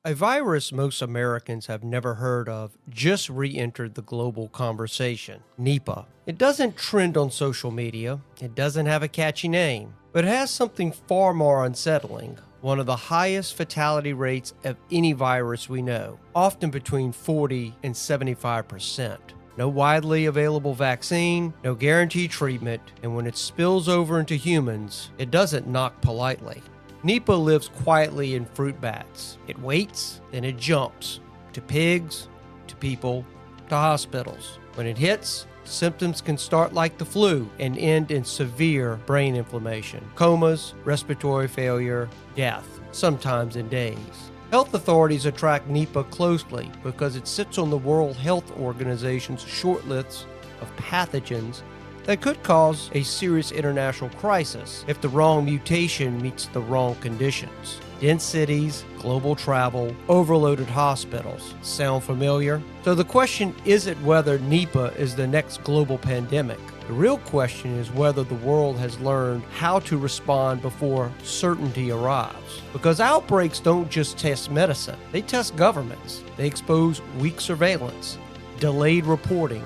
A virus most Americans have never heard of just re-entered the global conversation, Nipah. It doesn't trend on social media, it doesn't have a catchy name, but it has something far more unsettling. One of the highest fatality rates of any virus we know, often between 40 and 75%. No widely available vaccine, no guaranteed treatment, and when it spills over into humans, it doesn't knock politely. Nipah lives quietly in fruit bats. It waits, then it jumps. To pigs, to people, to hospitals. When it hits, symptoms can start like the flu and end in severe brain inflammation, comas, respiratory failure, death, sometimes in days. Health authorities track Nipah closely because it sits on the World Health Organization's short list of pathogens that could cause a serious international crisis if the wrong mutation meets the wrong conditions. Dense cities, global travel, overloaded hospitals. Sound familiar? So the question isn't whether Nipah is the next global pandemic. The real question is whether the world has learned how to respond before certainty arrives. Because outbreaks don't just test medicine, they test governments. They expose weak surveillance, delayed reporting,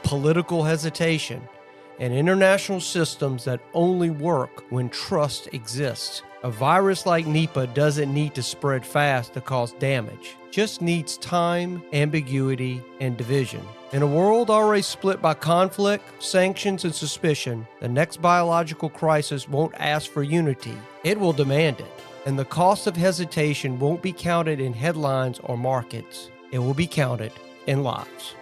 political hesitation, and international systems that only work when trust exists. A virus like Nipah doesn't need to spread fast to cause damage. Just needs time, ambiguity, and division. In a world already split by conflict, sanctions, and suspicion, the next biological crisis won't ask for unity. It will demand it. And the cost of hesitation won't be counted in headlines or markets. It will be counted in lives.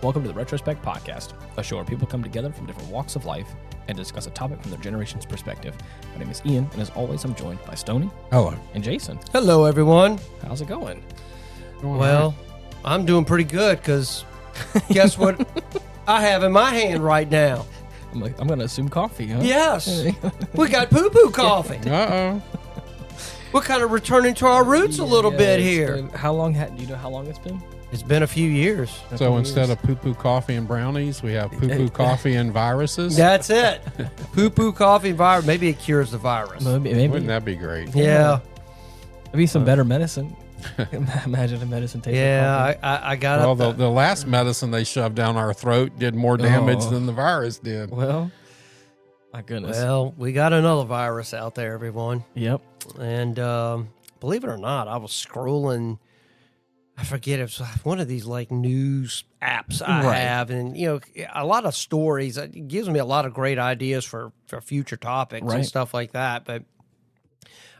Welcome to the Retrospect podcast, a show where people come together from different walks of life and discuss a topic from their generation's perspective. My name is Ian, and as always, I'm joined by Stoney. Hello. And Jason. Hello, everyone. How's it going? Well, I'm doing pretty good because guess what I have in my hand right now? I'm going to assume coffee, huh? Yes. We got poo-poo coffee. Uh-oh. We're kind of returning to our roots a little bit here. Do you know how long it's been? It's been a few years. So instead of poo-poo coffee and brownies, we have poo-poo coffee and viruses? That's it. Poo-poo coffee virus. Maybe it cures the virus. Maybe. Wouldn't that be great? Yeah. Maybe some better medicine. Imagine a medicine tasting Yeah, coffee. I got Well, the last medicine they shoved down our throat did more damage than the virus did. Well, my goodness. Well, we got another virus out there, everyone. Yep. And believe it or not, I was scrolling. I forget, it's one of these like news apps I have, and a lot of stories. It gives me a lot of great ideas for future topics and stuff like that. But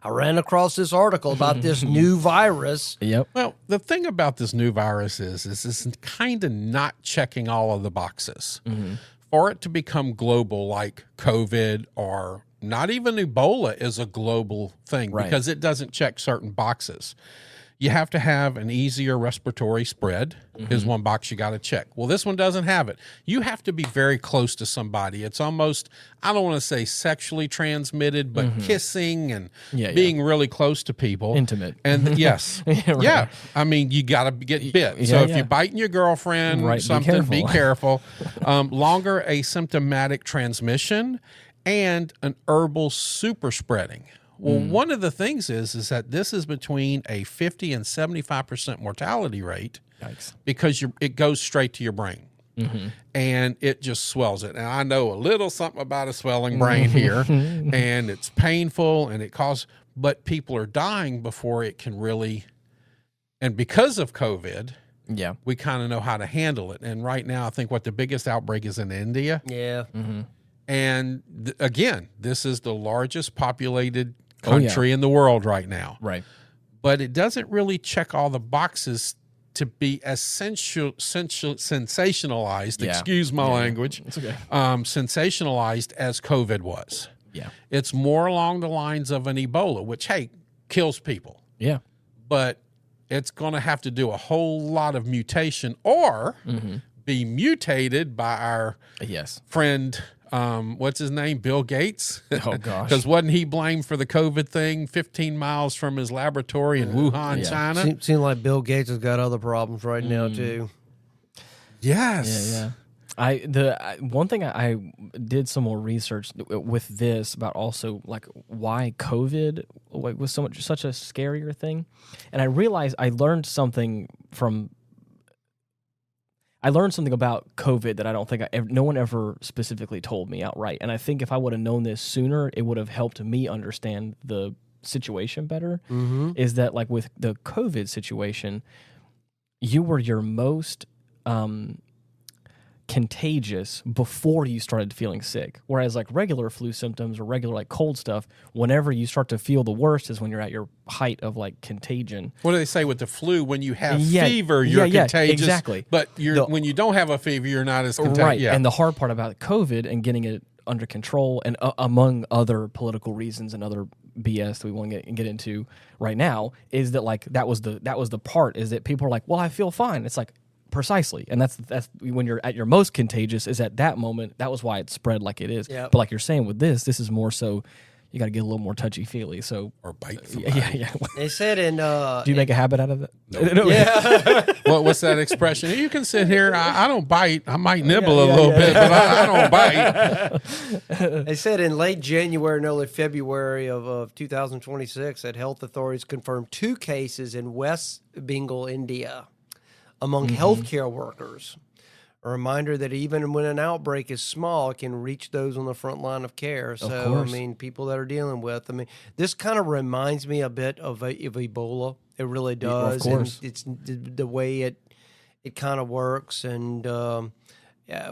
I ran across this article about this new virus. Yep. Well, the thing about this new virus is it's kind of not checking all of the boxes. Mm-hmm. For it to become global like COVID or not even Ebola is a global thing because it doesn't check certain boxes. You have to have an easier respiratory spread is one box you got to check. Well, this one doesn't have it. You have to be very close to somebody. It's almost, I don't want to say sexually transmitted, but kissing and being really close to people. Intimate. And yes. Yeah. I mean, you got to get bit. So if you're biting your girlfriend or something, be careful. Longer asymptomatic transmission and an herbal super spreading. Well, one of the things is that this is between a 50 and 75% mortality rate. Yikes. Because it goes straight to your brain. And it just swells it. And I know a little something about a swelling brain here, and it's painful and it causes, but people are dying before it can really, and because of COVID, we kind of know how to handle it. And right now, I think what the biggest outbreak is in India. Yeah. And again, this is the largest populated country in the world right now. Right. But it doesn't really check all the boxes to be as sensationalized, excuse my language, it's okay. Sensationalized as COVID was. Yeah. It's more along the lines of an Ebola, which, hey, kills people. Yeah. But it's going to have to do a whole lot of mutation or be mutated by our friend what's his name? Bill Gates. Oh, gosh. Because wasn't he blamed for the COVID thing 15 miles from his laboratory in Wuhan, China? Seems like Bill Gates has got other problems right now too. Yes. Yeah. One thing I did some more research with this about also like why COVID was such a scarier thing, and I realized I learned something about COVID that I don't think no one ever specifically told me outright, and I think if I would have known this sooner, it would have helped me understand the situation better. Is that like with the COVID situation, you were your most contagious before you started feeling sick, whereas like regular flu symptoms or regular like cold stuff, whenever you start to feel the worst is when you're at your height of like contagion. What do they say with the flu? When you have fever, you're contagious. Exactly. But when you don't have a fever, you're not as contagious. Right. And the hard part about COVID and getting it under control, and among other political reasons and other BS that we want to get into right now, is that like that was the part, is that people are like, well, I feel fine. It's like, precisely, and that's when you're at your most contagious, is at that moment. That was why it spread like it is. Yep. But like you're saying with this is more so you got to get a little more touchy-feely. So or bite somebody. Yeah. They said in do you make a habit out of that? No. Yeah. What's that expression? You can sit here. I don't bite. I might nibble a little bit, but I don't bite. They said in late January and early February of 2026 that health authorities confirmed 2 cases in West Bengal, India, among healthcare workers. A reminder that even when an outbreak is small, it can reach those on the front line of care. So, I mean, people that are dealing with, I mean, this kind of reminds me a bit of Ebola. It really does. Of course. And it's the way it kind of works. And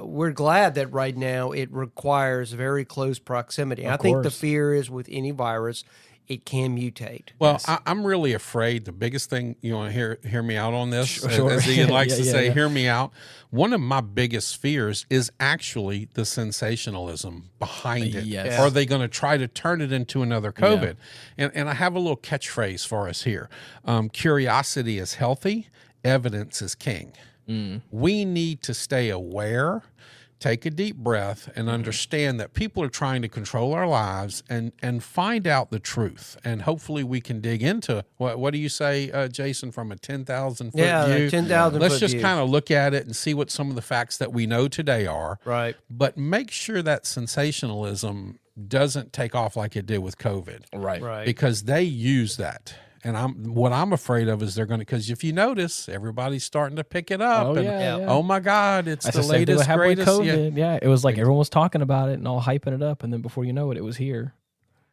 we're glad that right now it requires very close proximity. I think the fear is with any virus, it can mutate. Well, yes. I'm really afraid. The biggest thing, you want to hear me out on this, sure. As Ian likes to say, hear me out. One of my biggest fears is actually the sensationalism behind it. Yes. Are they going to try to turn it into another COVID? Yeah. And I have a little catchphrase for us here. Curiosity is healthy. Evidence is king. We need to stay aware, take a deep breath, and understand that people are trying to control our lives and find out the truth. And hopefully we can dig into, what do you say, Jason, from a 10,000 foot view? Yeah, 10,000 foot Let's just kind of look at it and see what some of the facts that we know today are. Right. But make sure that sensationalism doesn't take off like it did with COVID. Right. Because they use that. And what I'm afraid of is they're going to, because if you notice, everybody's starting to pick it up. Oh my God, it's the latest, greatest. COVID. Yeah, it was like everyone was talking about it and all hyping it up, and then before you know it, it was here.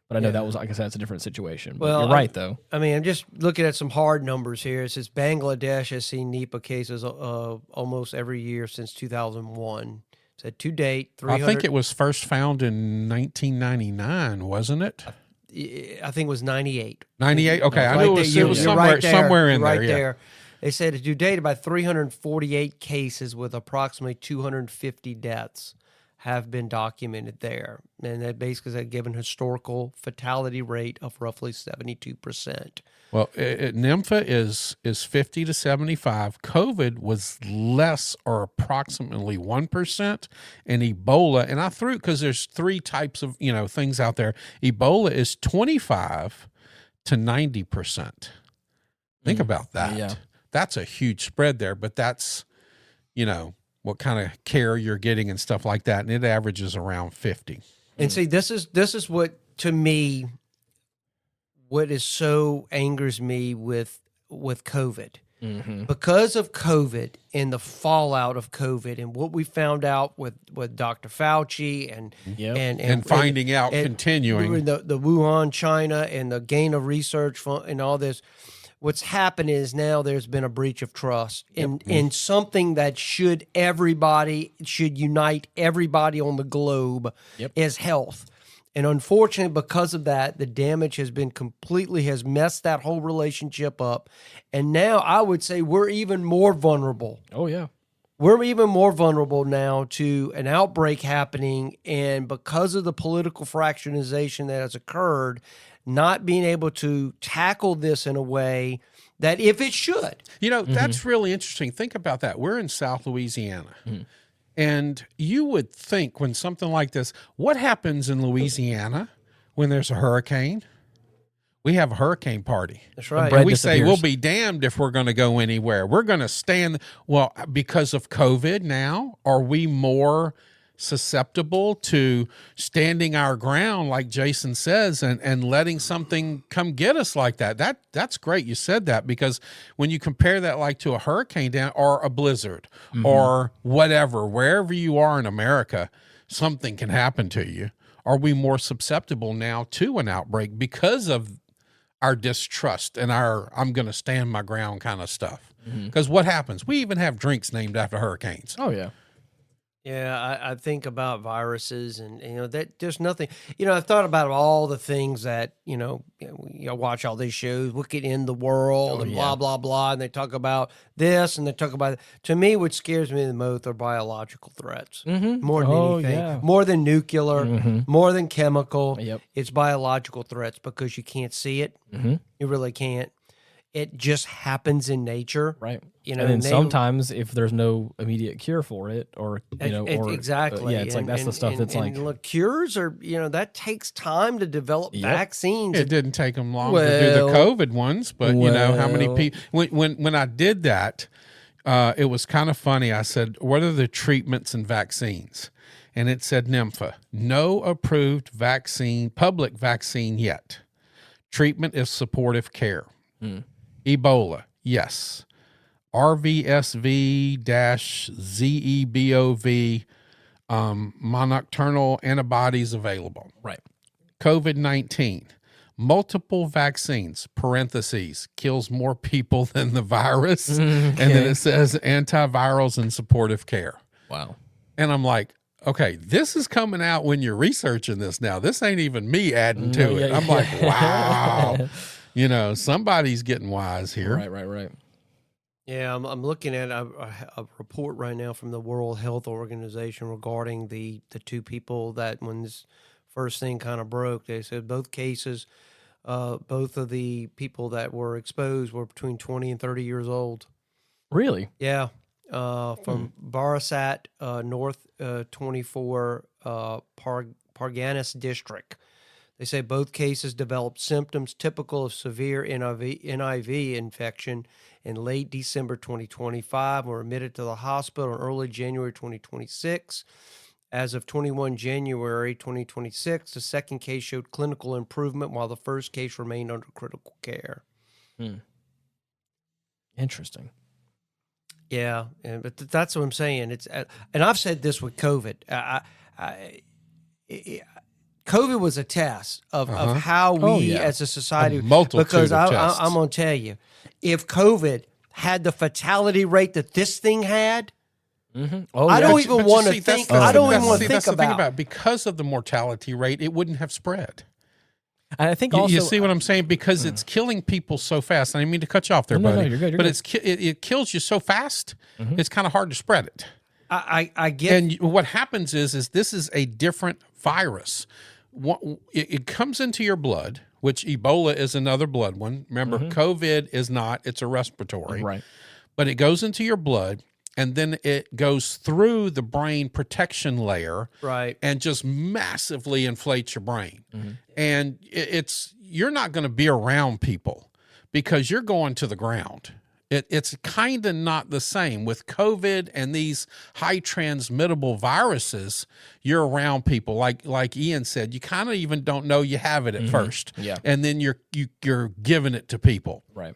But I know that was, like I said, it's a different situation. But you're right, though. I mean, I'm just looking at some hard numbers here. It says Bangladesh has seen Nipah cases almost every year since 2001. It said to date, 300. I think it was first found in 1999, wasn't it? I think it was 98. 98? Okay, I knew it was somewhere in there. There. They said to date, about 348 cases with approximately 250 deaths have been documented there. And that basically is a given historical fatality rate of roughly 72%. Well, Nipah is 50 to 75. COVID was less or approximately 1%. And Ebola, and I threw it because there's 3 types of things out there. Ebola is 25 to 90%. Think about that. Yeah. That's a huge spread there, but that's what kind of care you're getting and stuff like that, and it averages around 50. And see, this is what, to me, what is so angers me with COVID. Because of COVID and the fallout of COVID and what we found out with Dr. Fauci and finding out, continuing the Wuhan, China, and the gain of research and all this. What's happened is now there's been a breach of trust in something that should unite everybody on the globe is health. And unfortunately, because of that, the damage has messed that whole relationship up. And now I would say we're even more vulnerable. Oh, yeah. We're even more vulnerable now to an outbreak happening. And because of the political fractionization that has occurred, not being able to tackle this in a way that if it should. That's really interesting. Think about that. We're in South Louisiana. And you would think when something like this, what happens in Louisiana when there's a hurricane? We have a hurricane party. That's right. And we say, we'll be damned if we're going to go anywhere. We're going to stand. Well, because of COVID now, are we more susceptible to standing our ground, like Jason says, and letting something come get us like that? That's great. You said that, because when you compare that like to a hurricane down or a blizzard or whatever, wherever you are in America, something can happen to you. Are we more susceptible now to an outbreak because of our distrust and our I'm going to stand my ground kind of stuff? Because what happens? We even have drinks named after hurricanes. Oh, yeah. Yeah, I think about viruses, and that there's nothing. I've thought about all the things that you watch all these shows, Look at In the World, and blah blah blah, and they talk about this and they talk about. To me, what scares me the most are biological threats, more than anything, more than nuclear, more than chemical. Yep. It's biological threats, because you can't see it. You really can't. It just happens in nature, right? And then sometimes, if there's no immediate cure for it, or exactly, it's like that's the stuff that's like look, cures are that takes time to develop vaccines. It didn't take them long to do the COVID ones, but how many people? When I did that, it was kind of funny. I said, "What are the treatments and vaccines?" And it said Nipah, no approved public vaccine yet. Treatment is supportive care. Ebola, yes. RVSV-ZEBOV, monoclonal antibodies available. Right. COVID-19, multiple vaccines, parentheses, kills more people than the virus. Okay. And then it says antivirals and supportive care. Wow. And I'm like, okay, this is coming out when you're researching this now. This ain't even me adding to it. I'm like, wow. Somebody's getting wise here. Right. Yeah, I'm looking at a report right now from the World Health Organization regarding the two people that, when this first thing kind of broke, they said both cases, both of the people that were exposed were between 20 and 30 years old. Really? Yeah. From Barasat, North 24, Parganas District. They say both cases developed symptoms typical of severe NIV infection in late December 2025, were admitted to the hospital in early January 2026. As of 21 January 2026, the second case showed clinical improvement, while the first case remained under critical care. Interesting. Yeah, but that's what I'm saying. It's and I've said this with COVID. COVID was a test of how we as a society, because I'm going to tell you, if COVID had the fatality rate that this thing had, I don't even want to think. I don't even want to think about it. Because of the mortality rate, it wouldn't have spread. And I think also, you see what I'm saying? Because it's killing people so fast. I didn't mean to cut you off there, buddy. No, you're good. But it kills you so fast, it's kind of hard to spread it. I get. And what happens is this is a different virus. It comes into your blood, which Ebola is another blood one. Remember, COVID is not. It's a respiratory. Right. But it goes into your blood, and then it goes through the brain protection layer, right, and just massively inflates your brain. And you're not going to be around people because you're going to the ground. It's kind of not the same with COVID and these high transmittable viruses. You're around people, like Ian said. You kind of even don't know you have it at first, and then you're giving it to people, right?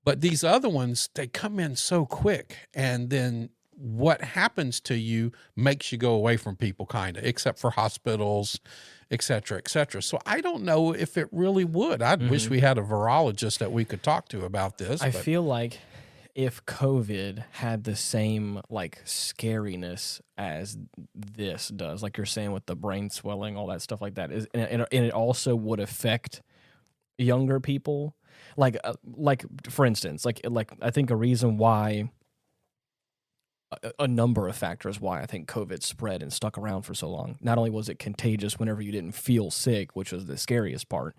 But these other ones, they come in so quick, and then what happens to you makes you go away from people, kind of, except for hospitals, et cetera, et cetera. So I don't know if it really would. I wish we had a virologist that we could talk to about this. I feel like if COVID had the same scariness as this does, like you're saying with the brain swelling, all that stuff like that, and it also would affect younger people. Like for instance, like I think a reason why, a number of factors why I think COVID spread and stuck around for so long. Not only was it contagious whenever you didn't feel sick, which was the scariest part,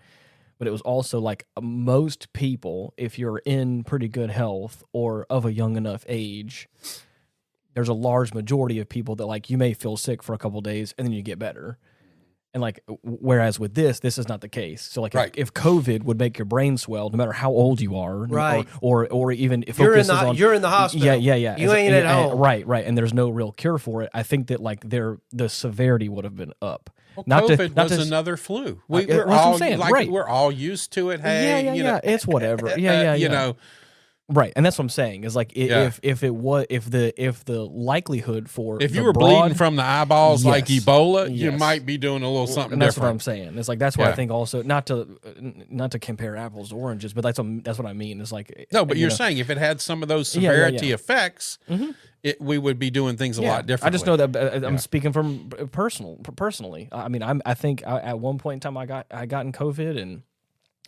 but it was also most people, if you're in pretty good health or of a young enough age, there's a large majority of people that like you may feel sick for a couple days and then you get better. And like, whereas with this is not the case. So like, if COVID would make your brain swell, no matter how old you are, right, or even if you're in the hospital, yeah, you ain't at home, right, and there's no real cure for it. I think that like the severity would have been up. Well, COVID was another flu. We're all like we're all used to it. Hey, you know, it's whatever. You know. Right, and that's what I'm saying. Is like if the likelihood for if you were bleeding from the eyeballs like Ebola, you might be doing a little something and that's different. What I'm saying. It's like that's why I think also not to compare apples to oranges, but that's what I mean. It's like no, but you're saying if it had some of those severity effects, we would be doing things a lot differently. I just know that I'm speaking from personally. I mean, I think at one point in time I got in COVID and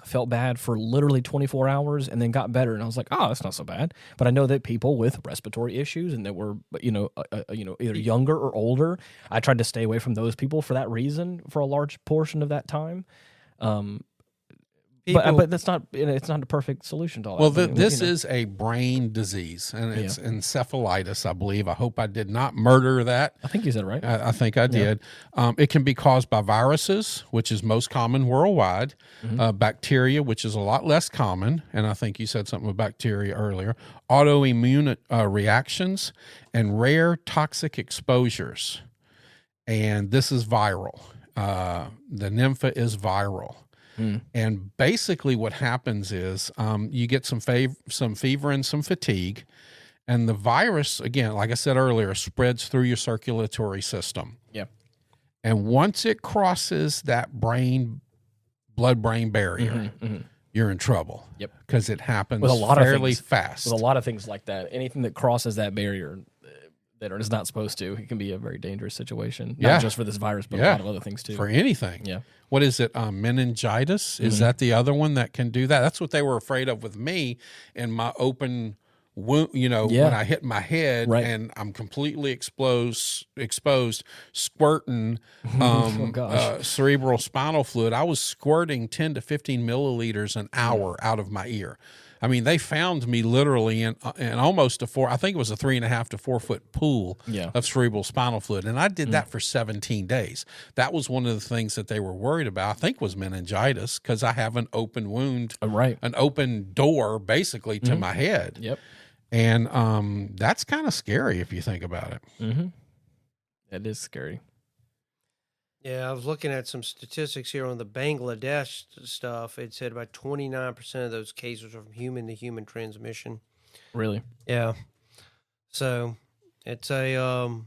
felt bad for literally 24 hours and then got better, and I was like, oh, that's not so bad. But I know that people with respiratory issues and that were either younger or older, I tried to stay away from those people for that reason for a large portion of that time. But that's not, it's not a perfect solution to all that. Well, this is a brain disease, and it's encephalitis, I believe. I hope I did not murder that. I think you said it right. I think I did. It can be caused by viruses, which is most common worldwide, bacteria, which is a lot less common, and I think you said something about bacteria earlier, autoimmune reactions, and rare toxic exposures. And this is viral. The Nipah is viral. And basically what happens is you get some fever and some fatigue, and the virus, again, like I said earlier, spreads through your circulatory system. Yeah. And once it crosses that blood-brain barrier, you're in trouble. Yep. Because it happens with a lot fairly of things, fast. With a lot of things like that. Anything that crosses that barrier that is not supposed to, it can be a very dangerous situation. Not just for this virus, but a lot of other things too. For anything. Yeah. What is it? Meningitis? Is that the other one that can do that? That's what they were afraid of with me and my open wound, when I hit my head and I'm completely exposed, squirting cerebral spinal fluid. I was squirting 10 to 15 milliliters an hour out of my ear. I mean, they found me literally in almost I think it was a 3.5 to 4 foot pool of cerebral spinal fluid. And I did that for 17 days. That was one of the things that they were worried about, I think, was meningitis, because I have an open wound, an open door basically to my head. Yep. And that's kind of scary if you think about it. It is scary. Yeah, I was looking at some statistics here on the Bangladesh stuff. It said about 29% of those cases are from human to human transmission. Really? Yeah. So it's it's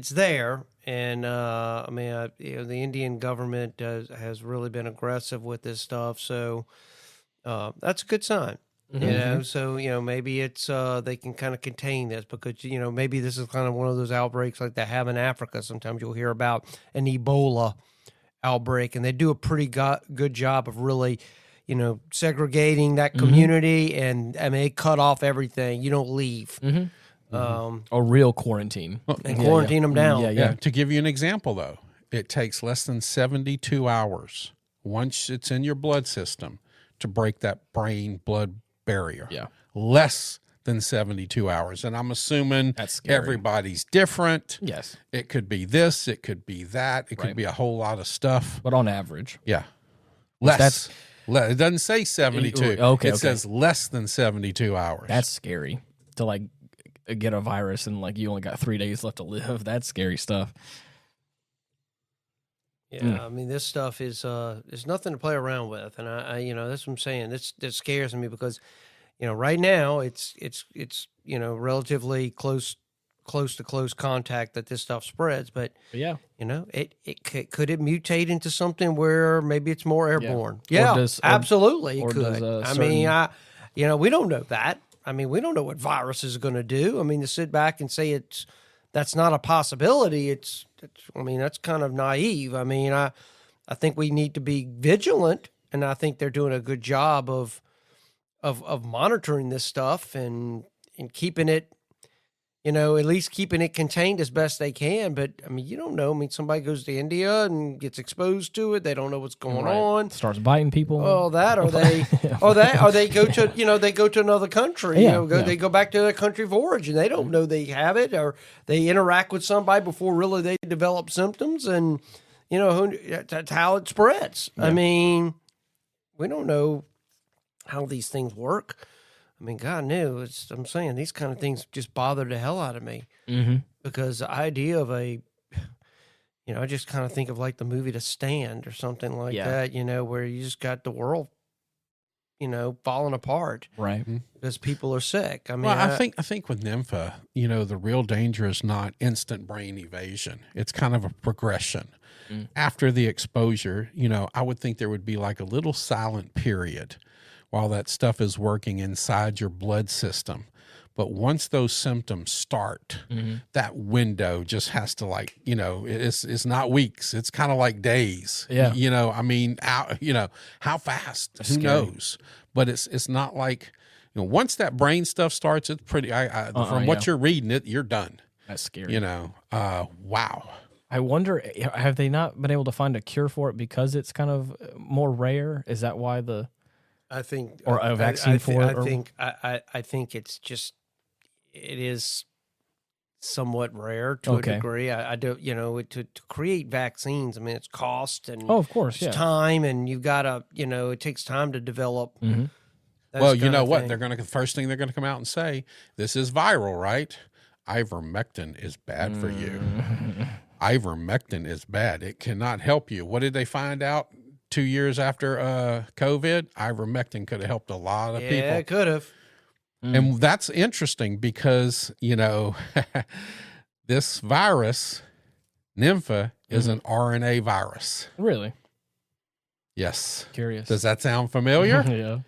there, and the Indian government has really been aggressive with this stuff. So that's a good sign. So maybe it's they can kind of contain this, because maybe this is kind of one of those outbreaks like they have in Africa. Sometimes you'll hear about an Ebola outbreak, and they do a pretty good job of really segregating that community, and they cut off everything. You don't leave. A real quarantine and quarantine them down. Yeah. To give you an example, though, it takes less than 72 hours once it's in your blood system to break that brain blood barrier. Yeah. Less than 72 hours. And I'm assuming everybody's different. Yes. It could be this, it could be that, it could be a whole lot of stuff. But on average. Yeah. Less. It doesn't say 72. It says less than 72 hours. That's scary. To like get a virus and like you only got 3 days left to live. That's scary stuff. Yeah, I mean, this stuff is there's nothing to play around with, and I that's what I'm saying. This scares me because, right now it's relatively close to close contact that this stuff spreads, but yeah, could it mutate into something where maybe it's more airborne? Yeah, absolutely, it could. We don't know that. I mean, we don't know what viruses are going to do. I mean, to sit back and say that's not a possibility, that's kind of naive. I mean, I think we need to be vigilant, and I think they're doing a good job of monitoring this stuff and keeping it, at least keeping it contained as best they can. But I mean, you don't know. I mean, somebody goes to India and gets exposed to it. They don't know what's going on. Starts biting people. Oh, that or they, or they go to, they go to another country. They go back to their country of origin. They don't know they have it, or they interact with somebody before really they develop symptoms, and that's how it spreads. Yeah. I mean, we don't know how these things work. I mean, God knew. I'm saying these kind of things just bother the hell out of me, because the idea of I just kind of think of like the movie The Stand or something like that, where you just got the world, falling apart, right? Because people are sick. I mean, I think with Nipah, the real danger is not instant brain evasion. It's kind of a progression. After the exposure, I would think there would be like a little silent period while that stuff is working inside your blood system. But once those symptoms start, that window just has to it's not weeks. It's kind of like days. Yeah. I mean, how fast? Who knows? But it's not like, once that brain stuff starts, it's pretty, from what you're reading, you're done. That's scary. Wow. I wonder, have they not been able to find a cure for it because it's kind of more rare? Is that why I think, or a vaccine for it? I think it's just, it is somewhat rare to a degree. I don't, to create vaccines. I mean, it's cost and of course, time, and you've got to, it takes time to develop. Well, you know what? First thing they're going to come out and say, this is viral, right? Ivermectin is bad for you. Ivermectin is bad. It cannot help you. What did they find out 2 years after COVID? Ivermectin could have helped a lot of people. Yeah, it could have. And that's interesting because, this virus, Nipah, is an RNA virus. Really? Yes. Curious. Does that sound familiar? Yeah.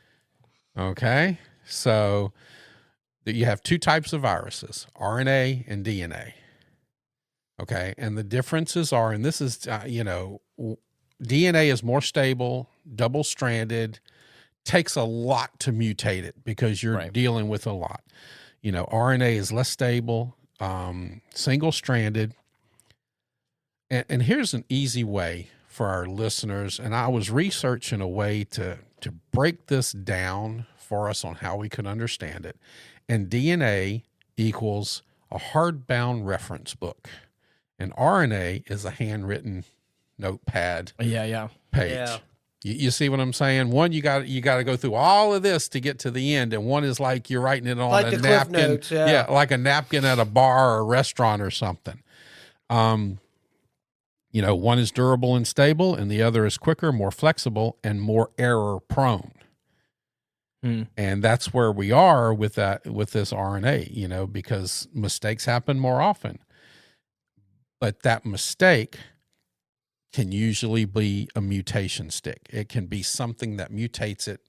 Okay. So you have two types of viruses, RNA and DNA. Okay. And the differences are, and this is, DNA is more stable, double-stranded, takes a lot to mutate it because you're dealing with a lot. RNA is less stable, single-stranded. And here's an easy way for our listeners, and I was researching a way to break this down for us on how we could understand it. And DNA equals a hardbound reference book, and RNA is a handwritten notepad page. Yeah. You see what I'm saying? One, you got to go through all of this to get to the end, and one is like you're writing it on like a the napkin. Cliff Notes, yeah, like a napkin at a bar or a restaurant or something. One is durable and stable, and the other is quicker, more flexible, and more error prone. And that's where we are with this RNA, because mistakes happen more often. But that mistake can usually be a mutation stick. It can be something that mutates it,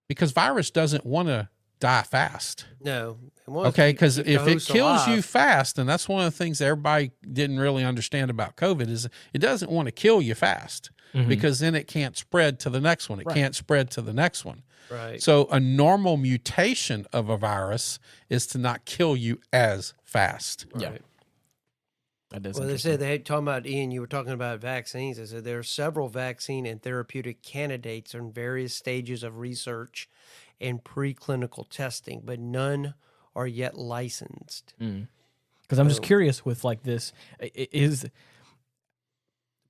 because virus doesn't want to die fast. No. Okay, because if it kills you fast, and that's one of the things everybody didn't really understand about COVID, is it doesn't want to kill you fast, because then it can't spread to the next one. It can't spread to the next one. Right. So a normal mutation of a virus is to not kill you as fast. Right. Yeah. That is well, they said talking about, Ian, you were talking about vaccines. They said there are several vaccine and therapeutic candidates in various stages of research and preclinical testing, but none are yet licensed. Because I'm just curious with like this,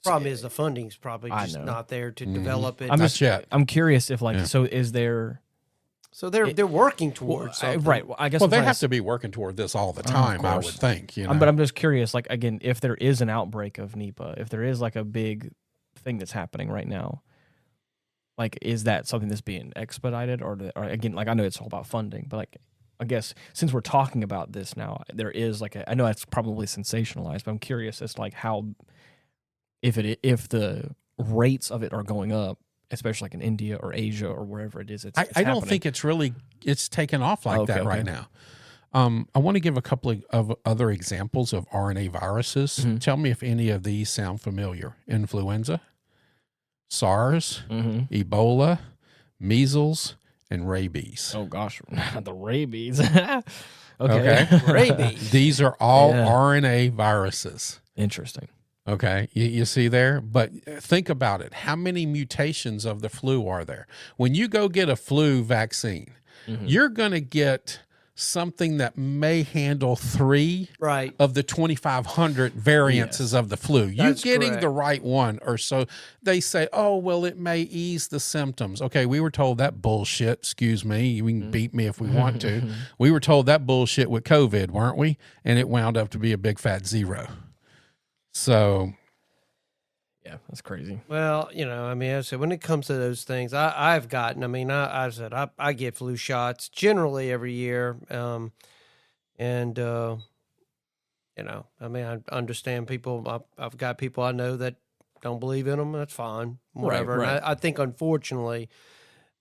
problem is the funding's probably just not there to develop it. I'm curious if so is there... So they're working towards something. Right. Well, I guess. Well, they have to be working toward this all the time, I would think. But I'm just curious, again, if there is an outbreak of Nipah, if there is a big thing that's happening right now, is that something that's being expedited, or again, I know it's all about funding, but I guess since we're talking about this now, there is I know that's probably sensationalized, but I'm curious as to how if the rates of it are going up, especially in India or Asia or wherever it is. I don't think it's taken off like that right now. I want to give a couple of other examples of RNA viruses. Tell me if any of these sound familiar. Influenza, SARS, Ebola, measles, and rabies. Oh gosh, the rabies. Okay. Rabies. These are all RNA viruses. Interesting. Okay. You see there? But think about it. How many mutations of the flu are there? When you go get a flu vaccine, you're going to get something that may handle 3 Right. of the 2,500 variances of the flu. You're That's getting correct. the right one, or so they say, oh, well, it may ease the symptoms. Okay, we were told that bullshit. Excuse me. You can beat me if we want to. We were told that bullshit with COVID, weren't we? And it wound up to be a big fat 0. So... Yeah, that's crazy. Well, I mean, I said when it comes to those things, I've gotten. I mean, I said I get flu shots generally every year, and I mean, I understand people. I've got people I know that don't believe in them. That's fine, whatever. Right. And I think, unfortunately,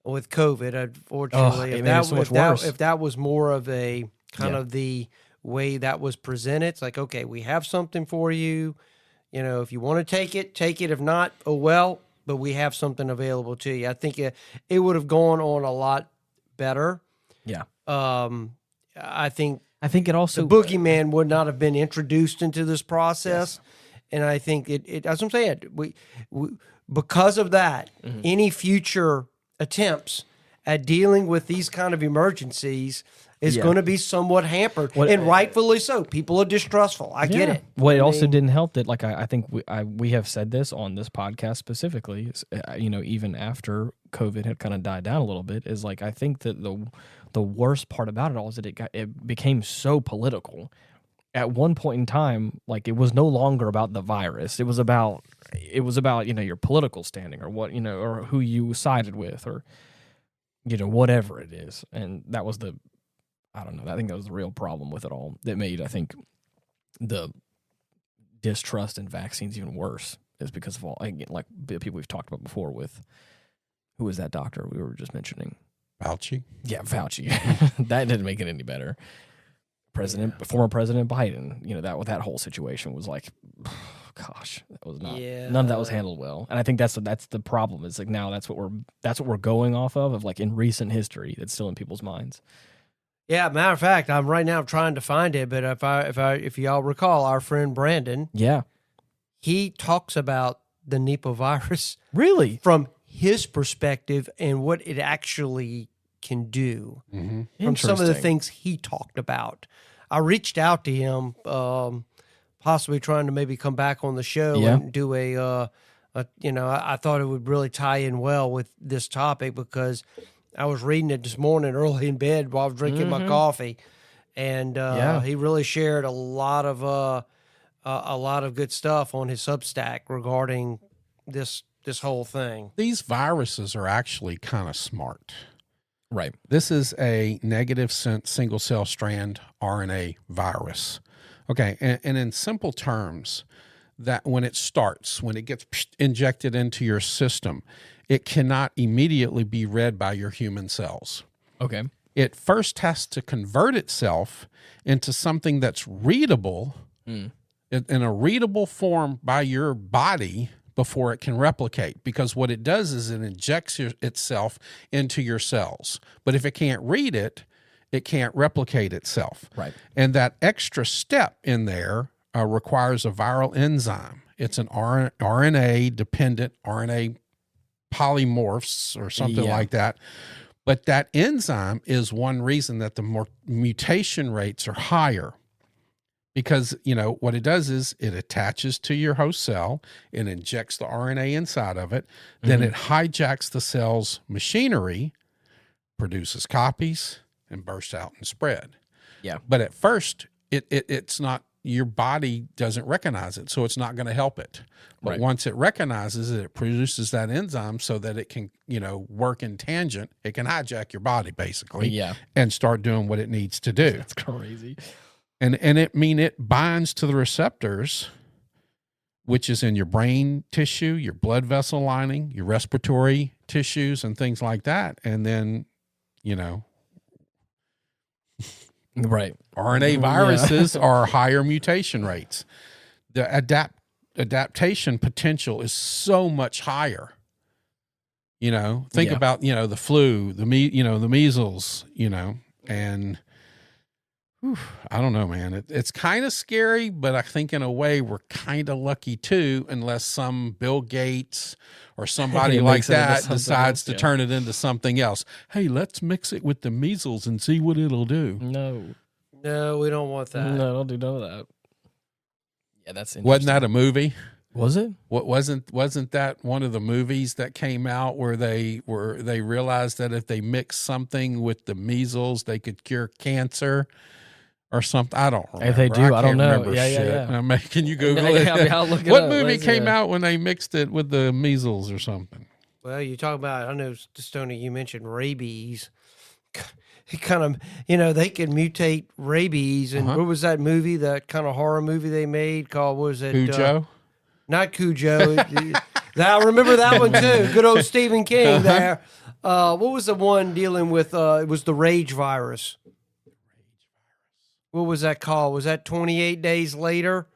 with COVID, It made it so much worse. if that was more of a kind of the way that was presented, it's like, okay, we have something for you. If you want to take it, take it. If not, oh well, but we have something available to you. I think it would have gone on a lot better. Yeah. I think it also the boogeyman would not have been introduced into this process. Yes. And I think it that's what I'm saying. We because of that, any future attempts at dealing with these kind of emergencies is going to be somewhat hampered, and rightfully so. People are distrustful. I get it. Well, it also didn't help that, like, I think we have said this on this podcast specifically, even after COVID had kind of died down a little bit, is like, I think that the worst part about it all is that it became so political. At one point in time, like, it was no longer about the virus. It was about your political standing, or what, or who you sided with, or whatever it is. And that was I don't know. I think that was the real problem with it all that made, I think, the distrust in vaccines even worse, is because of all, again, like the people we've talked about before with, who was that doctor we were just mentioning? Fauci? Yeah, Fauci. That didn't make it any better. Former President Biden, that whole situation was like, gosh, that was not, none of that was handled well. And I think that's the problem. It's like, now that's what we're going off of like in recent history that's still in people's minds. Yeah, matter of fact, I'm right now trying to find it, but if y'all recall, our friend Brandon, he talks about the Nipah virus really from his perspective and what it actually can do from some of the things he talked about. I reached out to him, possibly trying to maybe come back on the show and do I thought it would really tie in well with this topic, because I was reading it this morning early in bed while I was drinking my coffee, and he really shared a lot of good stuff on his Substack regarding this whole thing. These viruses are actually kind of smart. Right. This is a negative single cell strand RNA virus. Okay, and in simple terms, that when it gets injected into your system, it cannot immediately be read by your human cells. Okay. It first has to convert itself into something that's readable in a readable form by your body before it can replicate. Because what it does is it injects itself into your cells. But if it can't read it, it can't replicate itself. Right. And that extra step in there requires a viral enzyme. It's an RNA-dependent RNA polymorphs or something like that. But that enzyme is one reason that the mutation rates are higher, because what it does is it attaches to your host cell, it injects the RNA inside of it, then it hijacks the cell's machinery, produces copies, and bursts out and spread. Yeah. But at first it's not, your body doesn't recognize it, so it's not going to help it. But once it recognizes it, it produces that enzyme so that it can, work in tangent. It can hijack your body basically, and start doing what it needs to do. That's crazy. And it binds to the receptors, which is in your brain tissue, your blood vessel lining, your respiratory tissues, and things like that. And then, right. RNA viruses are higher mutation rates. The adaptation potential is so much higher. You know, think about, you know, the flu, the measles, you know, and I don't know, man. It's kind of scary, but I think in a way we're kind of lucky too, unless some Bill Gates or somebody like that decides to turn it into something else. Hey, let's mix it with the measles and see what it'll do. No, we don't want that. No, don't do none of that. Yeah, that's interesting. Wasn't that a movie? Was it? What wasn't that one of the movies that came out where they realized that if they mixed something with the measles, they could cure cancer or something? I don't remember. If they do, I don't know. Remember Yeah. Can you Google it? I'll look it What up. movie came out when they mixed it with the measles or something? Well, you talk about, I know, Stoney, you mentioned rabies. It kind of, you know, they can mutate rabies. And what was that movie, that kind of horror movie they made called, what was it? Cujo? Not Cujo. I remember that one too. Good old Stephen King there. What was the one dealing with, it was the rage virus. What was that called? Was that 28 Days Later?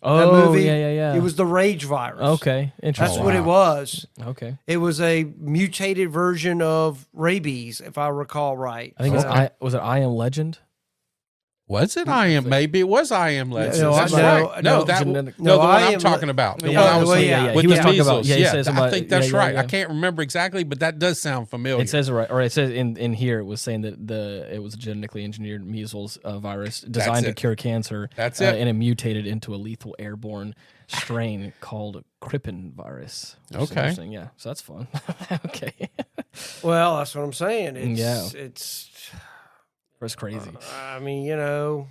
Oh, that movie? Yeah. It was the rage virus. Okay, interesting. That's what it was. Okay. It was a mutated version of rabies, if I recall right. I think was it I Am Legend? Was it I Am? Maybe it was I Am Legend. No, That's no, right. no, the one I'm talking about. The one I was yeah. with He was the talking measles. about- yeah, he says I about- think that's yeah, right. yeah. I can't remember exactly, but that does sound familiar. It says right, or it says in here it was saying that it was a genetically engineered measles virus designed to cure cancer. That's it. And it mutated into a lethal airborne strain called Crippen virus. which is Okay. interesting. Yeah, so that's fun. Okay, Well, that's what I'm saying. Yeah. It's. that's crazy. I mean, you know.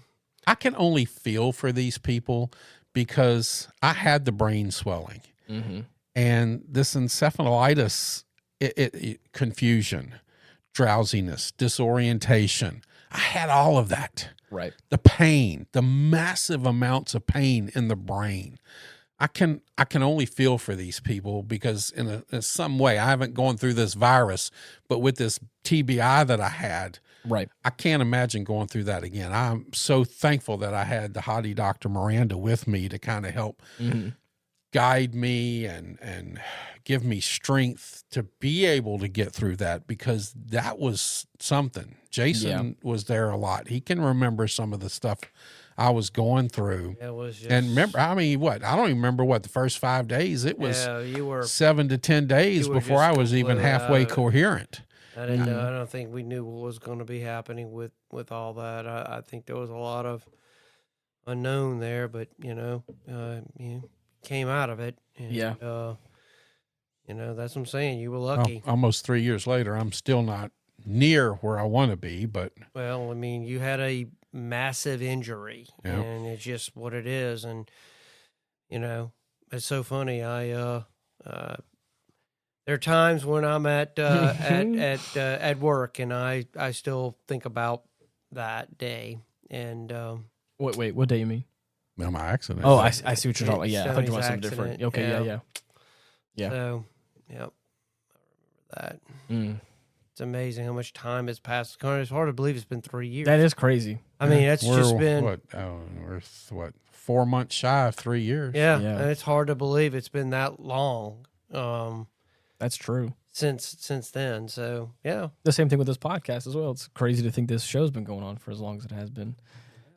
I can only feel for these people because I had the brain swelling and this encephalitis, confusion, drowsiness, disorientation. I had all of that. Right. The pain, the massive amounts of pain in the brain. I can only feel for these people because in some way I haven't gone through this virus, but with this TBI that I had, Right. I can't imagine going through that again. I'm so thankful that I had the hottie Dr. Miranda with me to kind of help guide me and give me strength to be able to get through that, because that was something. Jason was there a lot. He can remember some of the stuff I was going through. It was just, And remember, I mean, I don't even remember the first 5 days. It was you were 7 to 10 days you were before just I was even completely halfway out. coherent. I didn't know. I don't think we knew what was going to be happening with all that. I think there was a lot of unknown there, but you came out of it. And, that's what I'm saying. You were lucky. Almost 3 years later, I'm still not near where I want to be, but Well, I mean, you had a massive injury, and it's just what it is. And it's so funny. There are times when I'm at work, and I still think about that day. And Wait, what day you mean? well, my accident. Oh, I see what you're talking about. Yeah, I thought you Stoney's were something different. accident, Okay, yeah. So, yep, I remember that. Mm. It's amazing how much time has passed. It's hard to believe it's been 3 years. That is crazy. I mean, that's We're, just been we're 4 months shy of 3 years. yeah. Yeah. And it's hard to believe it's been that long That's true. since then. So yeah, The same thing with this podcast as well. It's crazy to think this show's been going on for as long as it has been.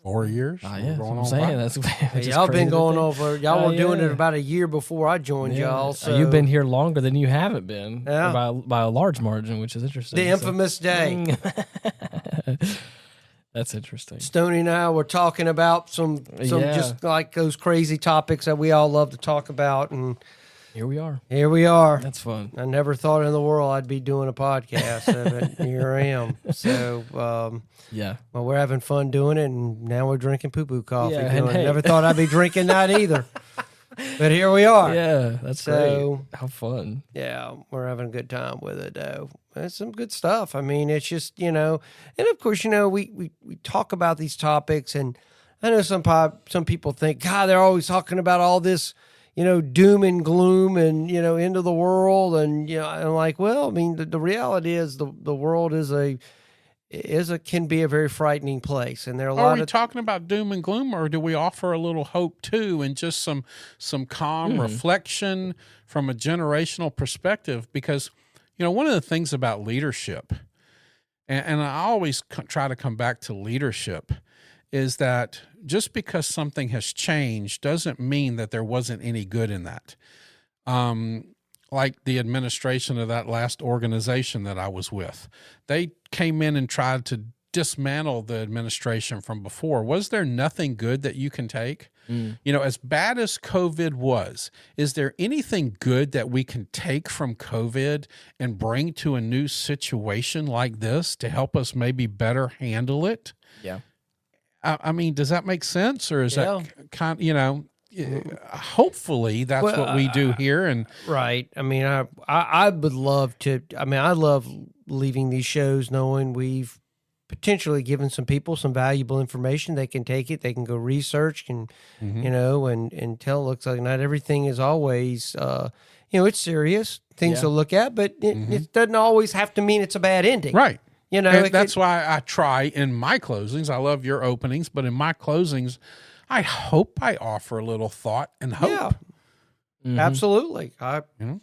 4 years. Yeah, We're that's going what I'm on saying. by. That's Hey, just y'all crazy been to going think. over. Y'all were doing it yeah. about a year before I joined Yeah. y'all. So You've been here longer than you haven't been, Yeah. by a large margin, which is interesting. the infamous day. That's interesting. Stoney and I were talking about some Yeah. just like those crazy topics that we all love to talk about, and Here we are. here we are. That's fun. I never thought in the world I'd be doing a podcast, but here I am. So, Yeah. well, we're having fun doing it, and now we're drinking poo-poo coffee. Yeah, and doing it. hey- Never thought I'd be drinking that either. But here we are. Yeah, that's So- great. How fun. Yeah, we're having a good time with it, though. It's some good stuff. I mean, it's just, and of course, we talk about these topics, and I know some people think, God, they're always talking about all this, doom and gloom and, end of the world. And, I'm like, well, I mean, the reality is the world can be a very frightening place. And there are a Are lot we of talking about doom and gloom, or do we offer a little hope too, and just some calm reflection from a generational perspective? Because one of the things about leadership, and I always try to come back to leadership, is that just because something has changed doesn't mean that there wasn't any good in that. Like the administration of that last organization that I was with, they came in and tried to dismantle the administration from before. Was there nothing good that you can take? As bad as COVID was, is there anything good that we can take from COVID and bring to a new situation like this to help us maybe better handle it? Yeah. I mean, does that make sense? Or is that kind of, hopefully that's what we do here. And right. I mean, I would love to, I love leaving these shows knowing we've potentially given some people some valuable information. They can take it, they can go research and, and tell, looks like not everything is always, it's serious things to look at, but it doesn't always have to mean it's a bad ending. Right. And that's why I try in my closings. I love your openings, but in my closings, I hope I offer a little thought and hope. Yeah, absolutely. I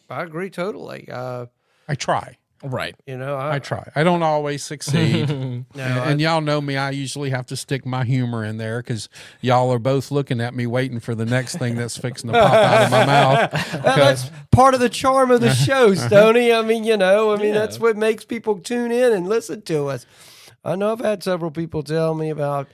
agree totally. I try. Right. I try. I don't always succeed. and y'all know me. I usually have to stick my humor in there because y'all are both looking at me waiting for the next thing that's fixing to pop out of my mouth. That's part of the charm of the show, Stoney. I mean, that's what makes people tune in and listen to us. I know I've had several people tell me about,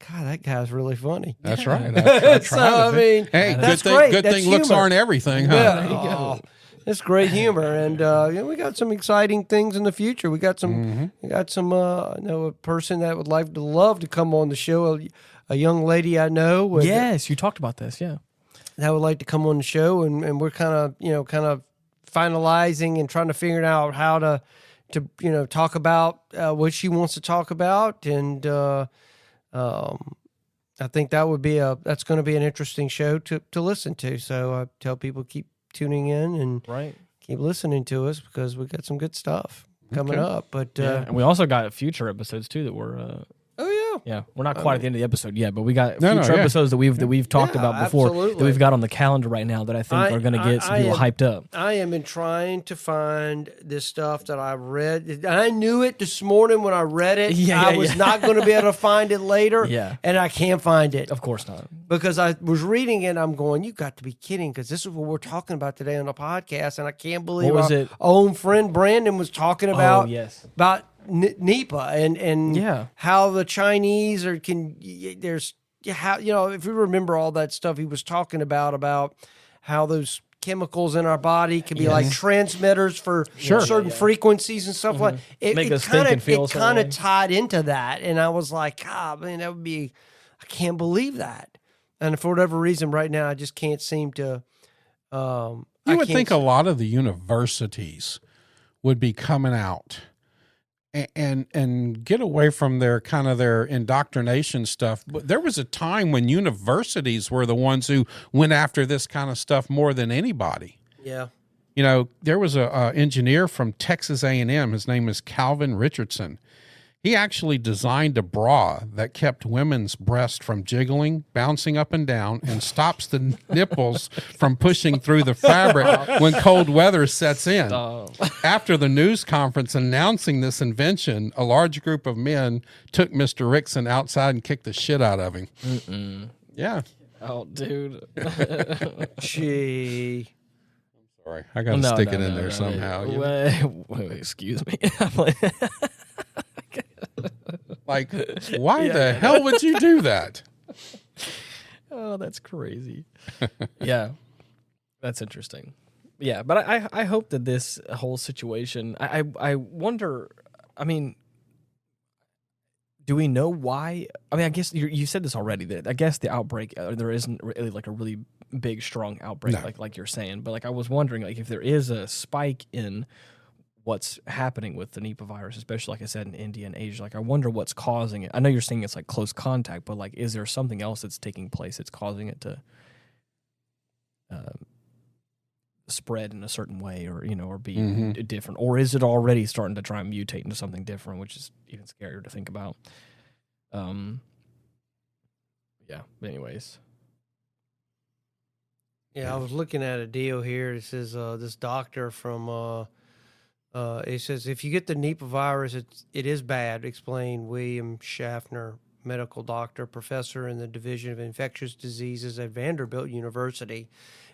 God, that guy's really funny. That's right. Hey, that's good great. Good That's thing looks humor. aren't everything, huh? Yeah. There you go. It's great humor, and we got some exciting things in the future. We got some, I know a person that would love to come on the show. A young lady I know. Yes, you talked about this. Yeah, that would like to come on the show, and we're kind of finalizing and trying to figure out how to talk about what she wants to talk about, and I think that's going to be an interesting show to listen to. So I tell people keep tuning in and keep listening to us because we got some good stuff coming up. But and we also got future episodes too that we're we're not quite at the end of the episode yet, but we got future episodes that we've talked about before that we've got on the calendar right now that I think are going to get some people hyped up. I am trying to find this stuff that I read. I knew it this morning when I read it. I was not going to be able to find it later. And I can't find it. Of course not. Because I was reading it and I'm going, you got to be kidding, because this is what we're talking about today on the podcast, and I can't believe our own friend Brandon was talking about Nipah and how the Chinese if you remember all that stuff he was talking about how those chemicals in our body can be like transmitters for certain frequencies and stuff like it. It kind of tied into that, and I was like, that would be, I can't believe that. And for whatever reason, right now, I just can't seem to. You would think a lot of the universities would be coming out and get away from their indoctrination stuff. But there was a time when universities were the ones who went after this kind of stuff more than anybody. Yeah. There was a engineer from Texas A&M. His name is Calvin Richardson. He actually designed a bra that kept women's breasts from jiggling, bouncing up and down, and stops the nipples from pushing through the fabric when cold weather sets in. After the news conference announcing this invention, a large group of men took Mr. Rickson outside and kicked the shit out of him. Yeah. Oh, dude. Gee. Sorry, I got to stick it in there somehow. Wait, excuse me. Like, why the hell would you do that? Oh, that's crazy. Yeah, that's interesting. Yeah, but I hope that this whole situation, I wonder, I mean, do we know why? I mean, I guess you said this already, that I guess the outbreak, there isn't really like a really big, strong outbreak like you're saying, but like I was wondering, like if there is a spike in what's happening with the Nipah virus, especially like I said in India and Asia, like I wonder what's causing it. I know you're saying it's like close contact, but like is there something else that's taking place that's causing it to spread in a certain way, or or be different, or is it already starting to try and mutate into something different, which is even scarier to think about? But anyways. Yeah, I was looking at a deal here. It says this doctor from It says if you get the Nipah virus, it is bad, explained William Schaffner, medical doctor, professor in the Division of Infectious Diseases at Vanderbilt University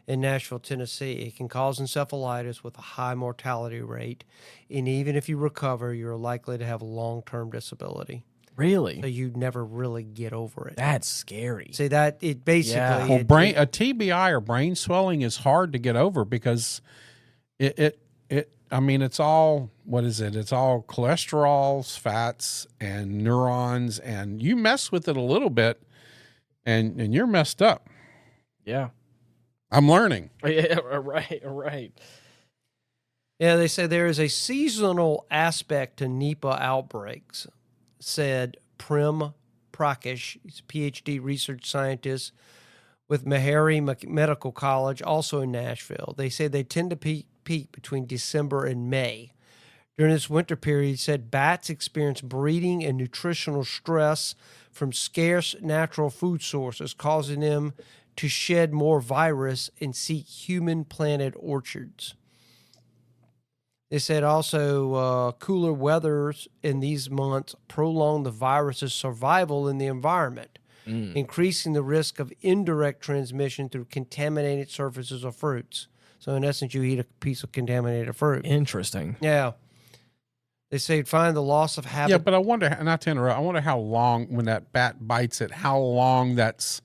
in Nashville, Tennessee. It can cause encephalitis with a high mortality rate, and even if you recover, you're likely to have long-term disability. Really? So you never really get over it. That's scary. See, that it basically... Yeah. Well, a TBI or brain swelling is hard to get over because I mean, it's all, what is it? It's all cholesterols, fats, and neurons, and you mess with it a little bit, and you're messed up. Yeah. I'm learning. Yeah, right. Yeah, they say there is a seasonal aspect to Nipah outbreaks, said Prem Prakash. He's a PhD research scientist with Meharry Medical College, also in Nashville. They say they tend to peak between December and May. During this winter period, he said bats experience breeding and nutritional stress from scarce natural food sources, causing them to shed more virus and seek human-planted orchards. They said also cooler weathers in these months prolong the virus's survival in the environment, increasing the risk of indirect transmission through contaminated surfaces or fruits. So in essence, you eat a piece of contaminated fruit. Interesting. Yeah. They say find the loss of habit. Yeah, but I wonder, not to interrupt, I wonder how long, when that bat bites it, how long that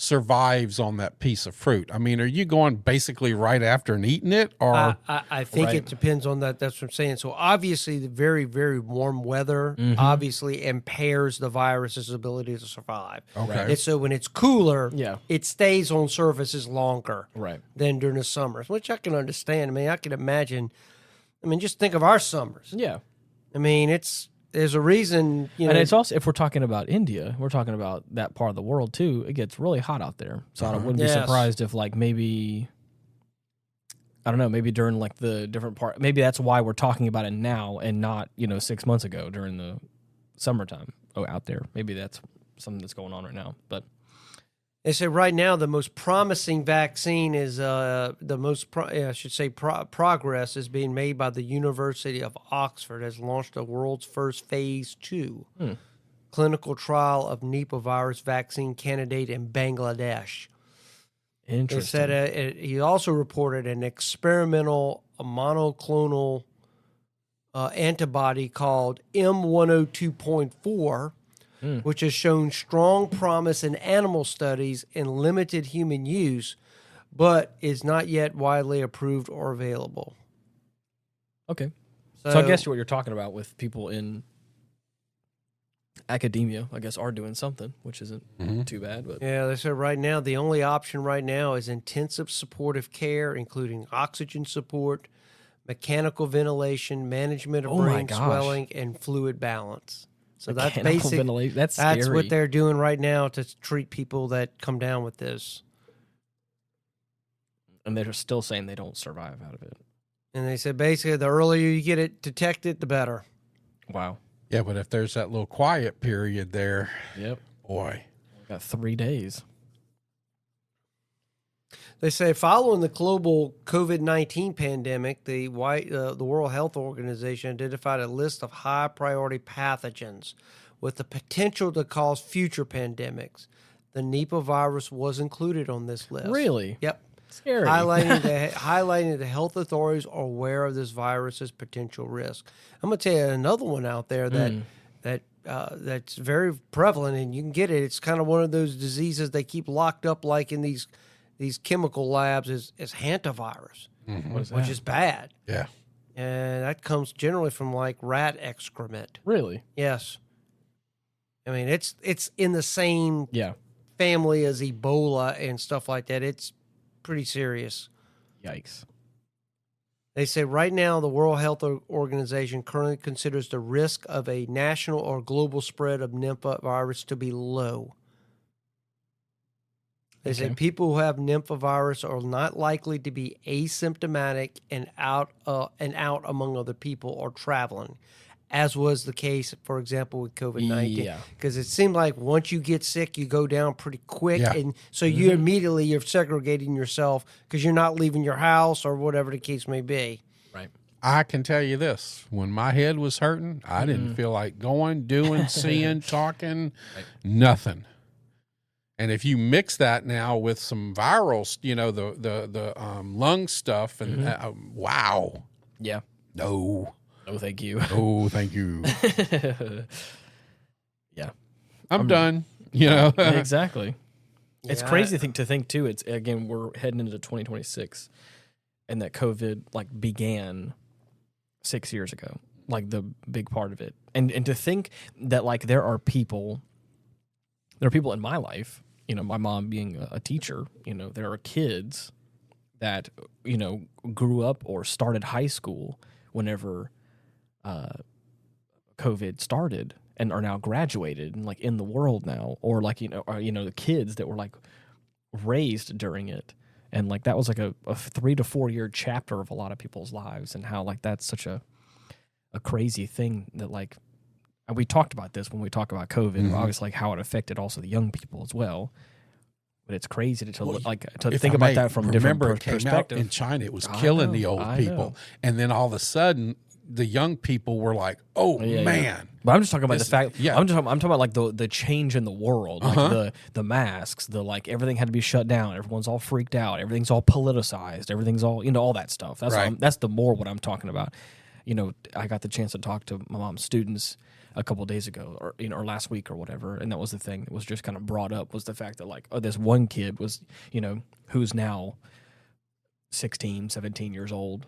survives on that piece of fruit. I mean, are you going basically right after and eating it? Or I think it depends on that. That's what I'm saying. So obviously the very, very warm weather obviously impairs the virus's ability to survive. Okay. And so when it's cooler, Yeah. it stays on surfaces longer Right. than during the summers, which I can understand. I mean, I can imagine. I mean, just think of our summers. Yeah. I mean, there's a reason, you know. And it's also, if we're talking about India, we're talking about that part of the world too. It gets really hot out there. So I wouldn't be Yes. surprised if, like, maybe, I don't know, maybe during like the different part, maybe that's why we're talking about it now and not, 6 months ago during the summertime out there. Maybe that's something that's going on right now. But They say right now the most promising vaccine is progress is being made by the University of Oxford, has launched the world's first phase 2 clinical trial of Nipah virus vaccine candidate in Bangladesh. They interesting. said he also reported an experimental monoclonal antibody called M102.4, which has shown strong promise in animal studies and limited human use, but is not yet widely approved or available. Okay. So I guess what you're talking about with people in academia, I guess, are doing something, which isn't too bad. But yeah, they said right now the only option right now is intensive supportive care, including oxygen support, mechanical ventilation, management of brain swelling, and fluid balance. So that's mechanical basic. ventilation. That's That's what scary. they're doing right now to treat people that come down with this. And they're still saying they don't survive out of it. And they said basically the earlier you get it detected, the better. Wow. yeah, but if there's that little quiet period there, Yep. boy. Got 3 days. They say following the global COVID-19 pandemic, the World Health Organization identified a list of high-priority pathogens with the potential to cause future pandemics. The Nipah virus was included on this list. Really? Yep. Scary. Highlighting the health authorities are aware of this virus's potential risk. I'm going to tell you another one out there that's very prevalent, and you can get it. It's kind of one of those diseases they keep locked up like in these chemical labs is hantavirus, What is which that? is bad. Yeah. And that comes generally from like rat excrement. Really? Yes. I mean, it's in the same Yeah. family as Ebola and stuff like that. It's pretty serious. Yikes. They say right now the World Health Organization currently considers the risk of a national or global spread of Nipah virus to be low. They say people who have Nipah virus are not likely to be asymptomatic and out among other people or traveling, as was the case, for example, with COVID-19. Yeah. Because it seemed like once you get sick, you go down pretty quick, Yeah. and so you immediately you're segregating yourself because you're not leaving your house or whatever the case may be. Right. I can tell you this, when my head was hurting, I didn't feel like going, doing, seeing, talking, nothing. And if you mix that now with some viral, the lung stuff, and wow. Yeah. No, thank you. oh, thank you. Yeah. I'm done. Exactly. It's Yeah, crazy to think too. It's again, we're heading into 2026, and that COVID began 6 years ago, the big part of it, and to think that there are people in my life, my mom being a teacher, there are kids that grew up or started high school whenever COVID started and are now graduated and in the world now, or the kids that were raised during it. And that was a 3 to 4 year chapter of a lot of people's lives, and how that's such a crazy thing that and we talked about this when we talk about COVID, obviously how it affected also the young people as well. But it's crazy to think about that from different perspectives. Came out in China, it was killing the old people, and then all of a sudden, the young people were like, "Oh man!" Yeah. But I'm just talking about the fact. Yeah. I'm talking about the change in the world, the masks, everything had to be shut down. Everyone's all freaked out. Everything's all politicized. Everything's all all that stuff. That's right. That's the more what I'm talking about. I got the chance to talk to my mom's students a couple of days ago, or last week or whatever, and that was the thing that was just kind of brought up, was the fact that this one kid was who's now 16, 17 years old,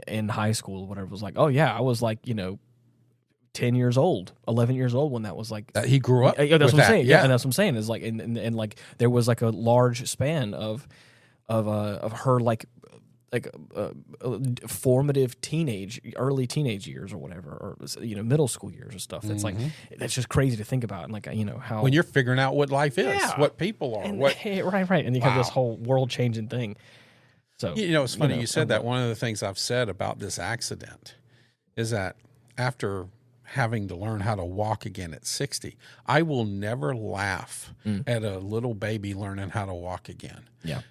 in high school, whatever, was oh yeah, I was 10 years old, 11 years old when that was he grew up. That's what I'm saying. Yeah, and that's what I'm saying is and there was a large span of her formative early teenage years or whatever, or middle school years or stuff. That's that's just crazy to think about, and how when you're figuring out what life is, what people are, right, and you have this whole world changing thing. So it's funny you said that. One of the things I've said about this accident is that after having to learn how to walk again at 60, I will never laugh at a little baby learning how to walk again. Yeah.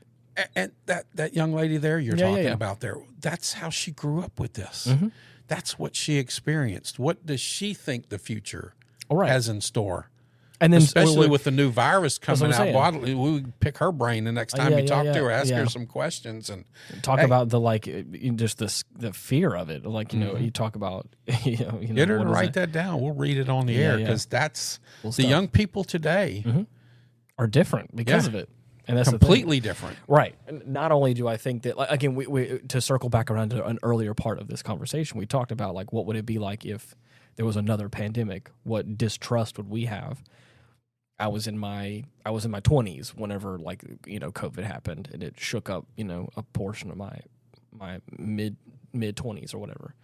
And that young lady there you're talking about there, that's how she grew up with this. That's what she experienced. What does she think the future has in store? And then, especially with the new virus coming out bodily, we would pick her brain the next time you talk to her, ask her some questions, and talk about just the fear of it. You talk about get her to write that down. We'll read it on the air, because that's the young people today are different because of it. And that's completely different, right? And not only do I think that, again, we to circle back around to an earlier part of this conversation, we talked about what would it be like if there was another pandemic? What distrust would we have? I was in my 20s whenever COVID happened, and it shook up a portion of my mid 20s or whatever.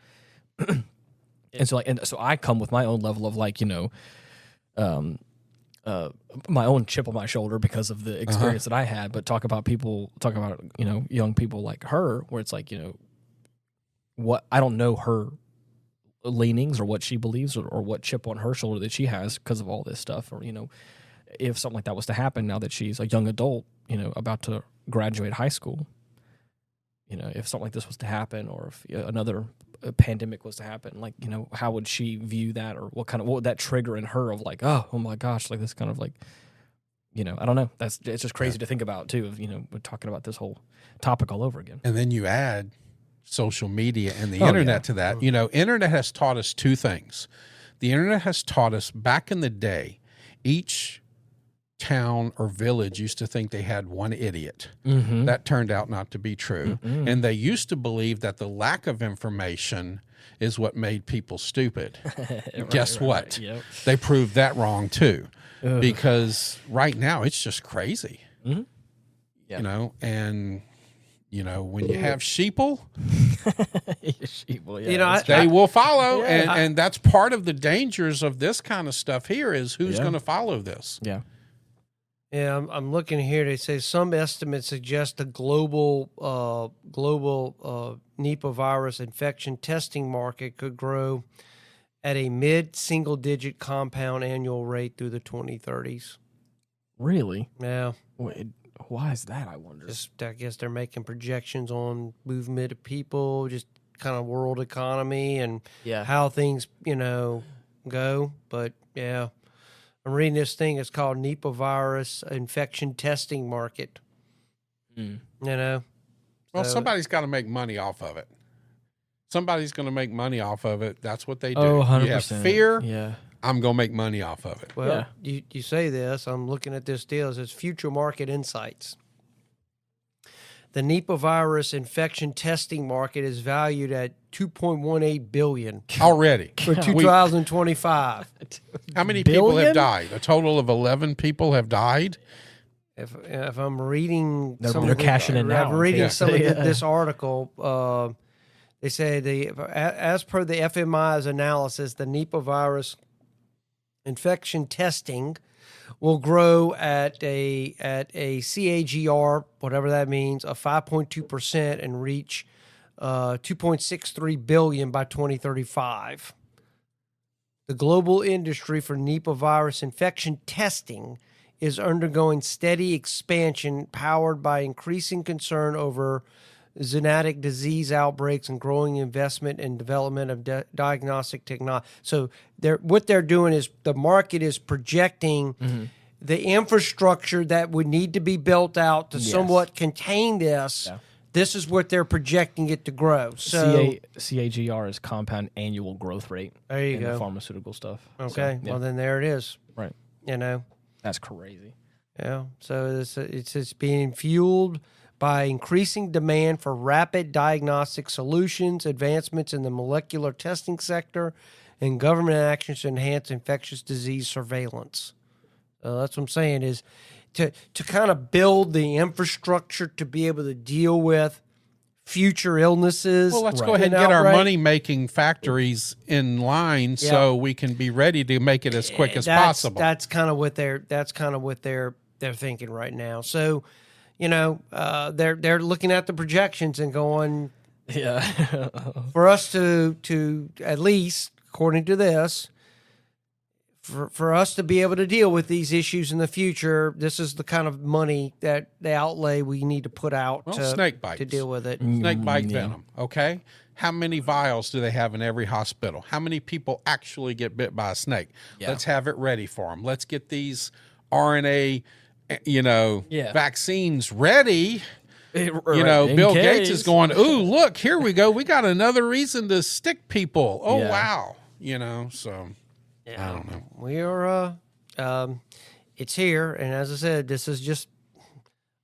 and so I come with my own level of my own chip on my shoulder because of the experience that I had. But talk about young people like her, where it's what I don't know her leanings or what she believes or what chip on her shoulder that she has because of all this stuff, or if something like that was to happen now that she's a young adult, about to graduate high school, if something like this was to happen, or if another pandemic was to happen, how would she view that, or what would that trigger in her of oh my gosh, this kind of I don't know. It's just crazy to think about too, of, we're talking about this whole topic all over again. And then you add social media and the internet to that. Internet has taught us two things. The internet has taught us, back in the day, each town or village used to think they had one idiot. That turned out not to be true. And they used to believe that the lack of information is what made people stupid. Guess what? Yep. They proved that wrong too. Because right now it's just crazy. And when you have sheeple, they will follow. And that's part of the dangers of this kind of stuff here, is who's going to follow this. Yeah. Yeah, I'm looking here. They say some estimates suggest the global Nipah virus infection testing market could grow at a mid-single-digit compound annual rate through the 2030s. Really? Yeah. Wait, why is that, I wonder? I guess they're making projections on movement of people, just kind of world economy and Yeah. how things, go. But yeah, I'm reading this thing. It's called Nipah virus infection testing market. Well, So- somebody's got to make money off of it. Somebody's going to make money off of it. That's what they do. Oh, 100%. You have fear. Yeah. I'm going to make money off of it. Well, you say this. I'm looking at this deal. It says Future Market Insights. The Nipah virus infection testing market is valued at $2.18 billion Already. for 2025. How many people Billion? have died? A total of 11 people have died. If I'm reading, They're cashing in now. I'm reading Yeah. some of this article. They say as per the FMI's analysis, the Nipah virus infection testing will grow at a CAGR, whatever that means, of 5.2% and reach $2.63 billion by 2035. The global industry for Nipah virus infection testing is undergoing steady expansion, powered by increasing concern over zoonotic disease outbreaks and growing investment and development of diagnostic technology. So what they're doing is the market is projecting the infrastructure that would need to be built out to somewhat contain this. Yeah. This is what they're projecting it to grow. So CAGR is compound annual growth rate. There you in go. The pharmaceutical stuff. Okay, So, well then there it is. right. That's crazy. Yeah. So it's being fueled by increasing demand for rapid diagnostic solutions, advancements in the molecular testing sector, and government actions to enhance infectious disease surveillance. That's what I'm saying is to kind of build the infrastructure to be able to deal with future illnesses. Well, let's go ahead and get our outright. money-making factories in line so we can be ready to make it as quick as possible. That's kind of what they're thinking right now. So, they're looking at the projections and going, Yeah. for us to at least, according to this, for us to be able to deal with these issues in the future, this is the kind of money that the outlay we need to put out snake bites. to deal with it. Snake bite venom, okay? How many vials do they have in every hospital? How many people actually get bit by a snake? Yeah. Let's have it ready for them. Let's get these RNA, vaccines ready. Bill Gates is going, ooh, look, here we go. We got another reason to stick people. Oh, wow. So I don't know. We are, it's here. And as I said, this is just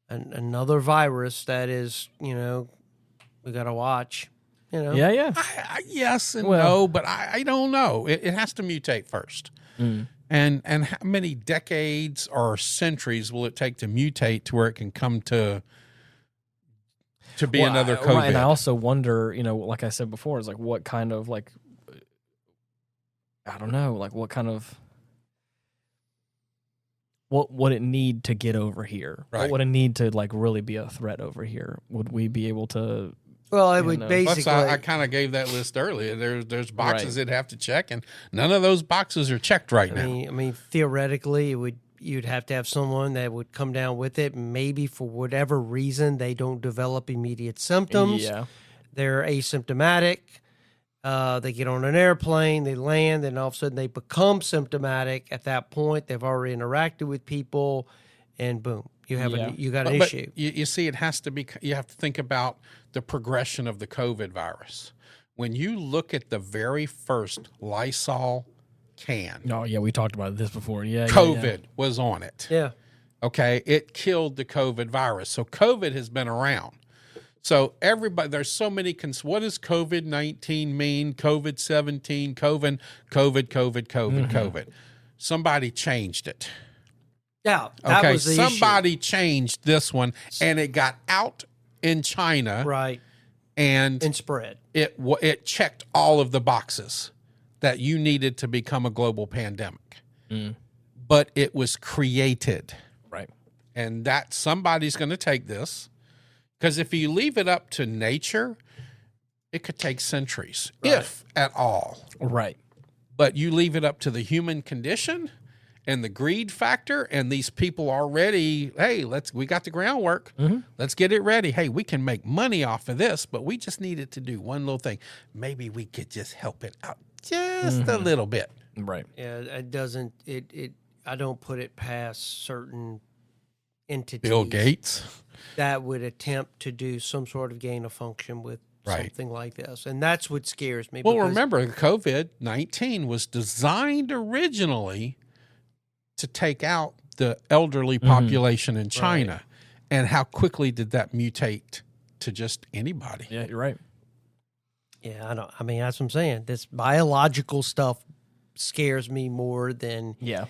another virus that is, we got to watch. Yeah. Yes and no, but I don't know. It has to mutate first. And how many decades or centuries will it take to mutate to where it can come to be another COVID? Right, and I also wonder, like I said before, is like what kind of I don't know, what kind of what would it need to get over here? Right. What would it need to really be a threat over here? Would we be able to? Well, it would basically. I kind of gave that list earlier. There's boxes it'd have to check, and none of those boxes are checked right now. I mean, theoretically, you'd have to have someone that would come down with it. Maybe for whatever reason they don't develop immediate symptoms. Yeah. They're asymptomatic. They get on an airplane, they land, and all of a sudden they become symptomatic. At that point, they've already interacted with people, and boom, you have you got an issue. You see, it has to be. You have to think about the progression of the COVID virus. When you look at the very first Lysol can, Oh yeah, we talked about this before. Yeah, COVID was on it. Yeah. Okay, it killed the COVID virus. So COVID has been around. So everybody, there's so many. What does COVID-19 mean? COVID-17, COVID. Somebody changed it. Yeah. That Okay, was the somebody changed this one, and it got out in China, issue. Right. and Spread. it checked all of the boxes that you needed to become a global pandemic. But it was created. Right. And that somebody's going to take this, because if you leave it up to nature, it could take centuries, if at all. Right. But you leave it up to the human condition, and the greed factor, and these people already, hey, we got the groundwork. Let's get it ready. Hey, we can make money off of this, but we just needed to do one little thing. Maybe we could just help it out just a little bit. Right. Yeah, it doesn't. I don't put it past certain entities. Bill Gates. That would attempt to do some sort of gain of function with something like this. And that's what scares me. Well, remember, COVID-19 was designed originally to take out the elderly population in China. Right. And how quickly did that mutate to just anybody? Yeah, you're right. Yeah, I mean, that's what I'm saying. This biological stuff scares me more than... Yeah.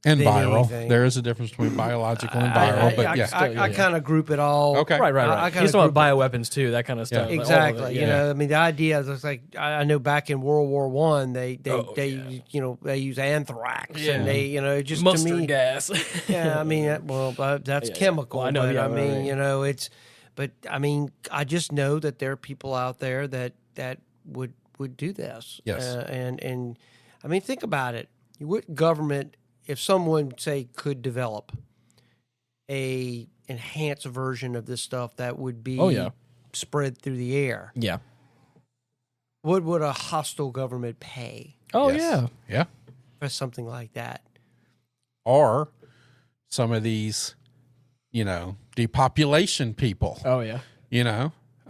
And viral. Anything. There is a difference between biological and viral, I kind of group it all. Okay. Right. He's talking about bioweapons too, that kind of stuff. Yeah. Exactly. You know, I mean, the idea is like I know back in World War One, they use anthrax and they just mustard to me, gas. Yeah, I mean, that's chemical. Well, I know. But I mean, but I mean, I just know that there are people out there that would do this. Yes. And I mean, think about it. What government? If someone, say, could develop a enhanced version of this stuff that would be spread through the air, what would a hostile government pay? Oh, yeah. For something like that. Or some of these, depopulation people. Oh, yeah.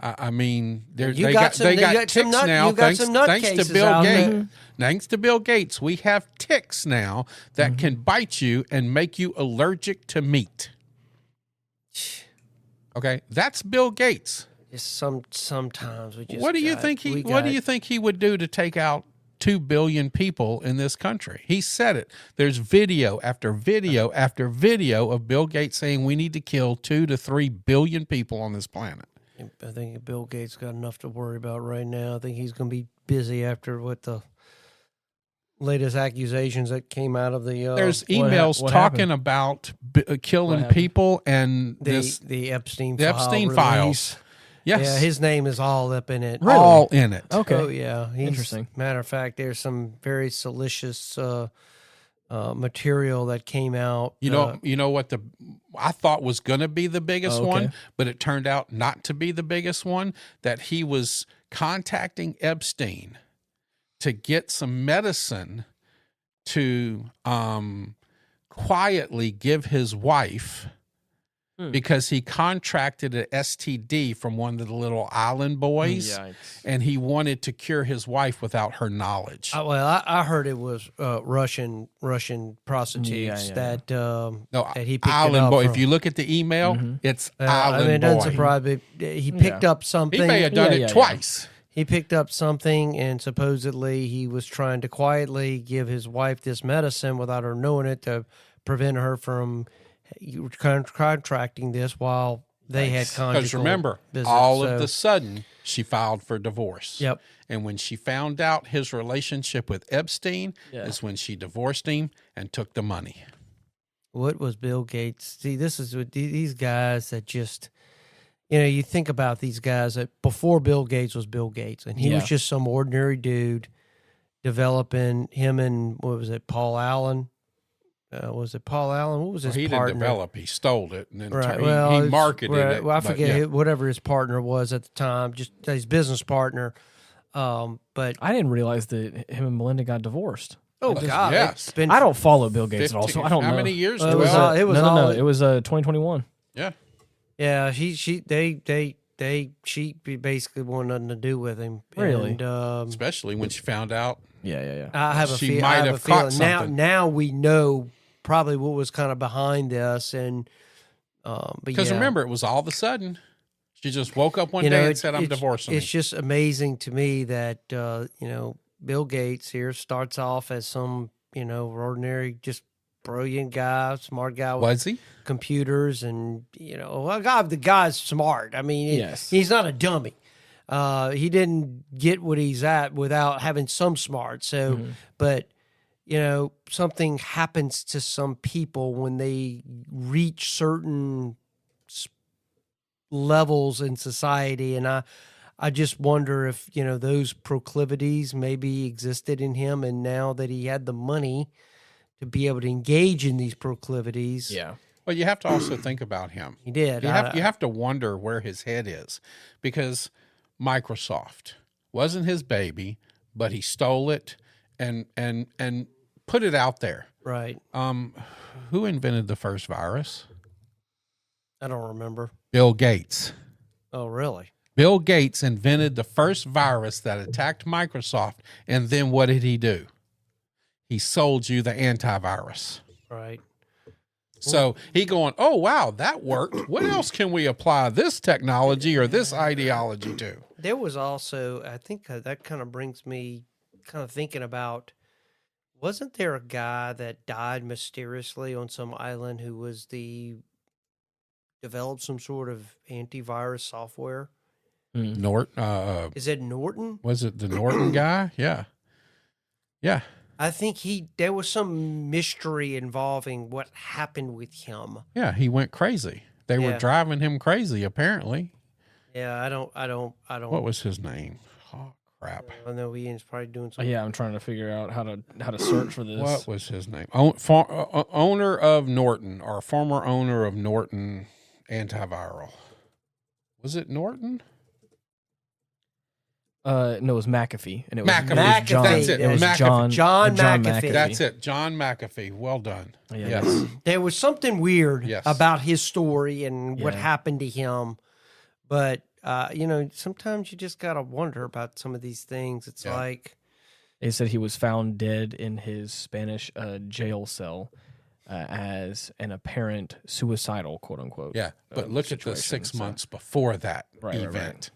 I mean, they got got ticks now. Thanks to Bill Gates. Thanks to Bill Gates, we have ticks now that can bite you and make you allergic to meat. Okay, that's Bill Gates. Sometimes we just. What do you think he would do to take out 2 billion people in this country? He said it. There's video after video after video of Bill Gates saying we need to kill 2 to 3 billion people on this planet. I think Bill Gates got enough to worry about right now. I think he's going to be busy after the latest accusations that came out of the. There's emails talking about killing people and the Epstein files. Yes. Yeah, his name is all up in it. Really? All in it. Okay. Oh, yeah. Interesting. Matter of fact, there's some very salacious material that came out. You know what I thought was going to be the biggest one, but it turned out not to be the biggest one, that he was contacting Epstein to get some medicine to quietly give his wife because he contracted an STD from one of the little island boys. Yikes. And he wanted to cure his wife without her knowledge. I heard it was Russian prostitutes that he picked island it up boy. from. If you look at the email, it's island boy. It doesn't surprise me. He picked up something. He may have done it twice. He picked up something, and supposedly he was trying to quietly give his wife this medicine without her knowing it to prevent her from contracting this while they had conjugal Because remember, visits. all of the sudden, she filed for divorce. Yep. And when she found out his relationship with Epstein is when she divorced him and took the money. What was Bill Gates? See, this is what these guys that just... you think about these guys that before Bill Gates was Bill Gates, and he was just some ordinary dude developing him and, what was it, Paul Allen? Was it Paul Allen? What was his partner? He didn't develop. He stole it. And then he marketed it. Well, I forget whatever his partner was at the time, just his business partner. But I didn't realize that him and Melinda got divorced. Oh, God. Yes. I don't follow Bill Gates at all, so I don't know. How many years? It was 2021. Yeah. Yeah, she basically wanted nothing to do with him. Really? And, especially when she found out. Yeah. I have a she might have caught something. Now we know probably what was kind of behind this, and because remember, it was all of a sudden she just woke up one day and said, "I'm divorcing." It's just amazing to me that Bill Gates here starts off as some ordinary, just brilliant guy, smart guy. Was he? Computers and the guy's smart. I mean, he's not a dummy. He didn't get what he's at without having some smart. So, but something happens to some people when they reach certain levels in society, and I just wonder if those proclivities maybe existed in him, and now that he had the money to be able to engage in these proclivities. Yeah. Well, you have to also think about him. He did. You have to wonder where his head is, because Microsoft wasn't his baby, but he stole it and put it out there. Right. Who invented the first virus? I don't remember. Bill Gates. Oh, really? Bill Gates invented the first virus that attacked Microsoft, and then what did he do? He sold you the antivirus. Right. So he going, oh, wow, that worked. What else can we apply this technology or this ideology to? There was also, I think that kind of brings me kind of thinking about, wasn't there a guy that died mysteriously on some island who was developed some sort of antivirus software? Norton. Is it Norton? Was it the Norton guy? Yeah. Yeah. I think there was some mystery involving what happened with him. Yeah, he went crazy. They were driving him crazy, apparently. Yeah, I don't. What was his name? Oh, crap. I know Ian's probably doing something. Yeah, I'm trying to figure out how to search for this. What was his name? Owner of Norton, or former owner of Norton Antiviral. Was it Norton? No, it was McAfee, and it was McAfee. It was John, That's it. It was McAfee. John McAfee. That's it. John McAfee. Well done. Yeah, Yes. There was something weird Yes. about his story and what Yeah. happened to him. But, sometimes you just got to wonder about some of these things. It's like, They said he was found dead in his Spanish jail cell as an apparent suicidal, quote unquote. Yeah. But look at the situation, 6 so- months before that Right, event. right.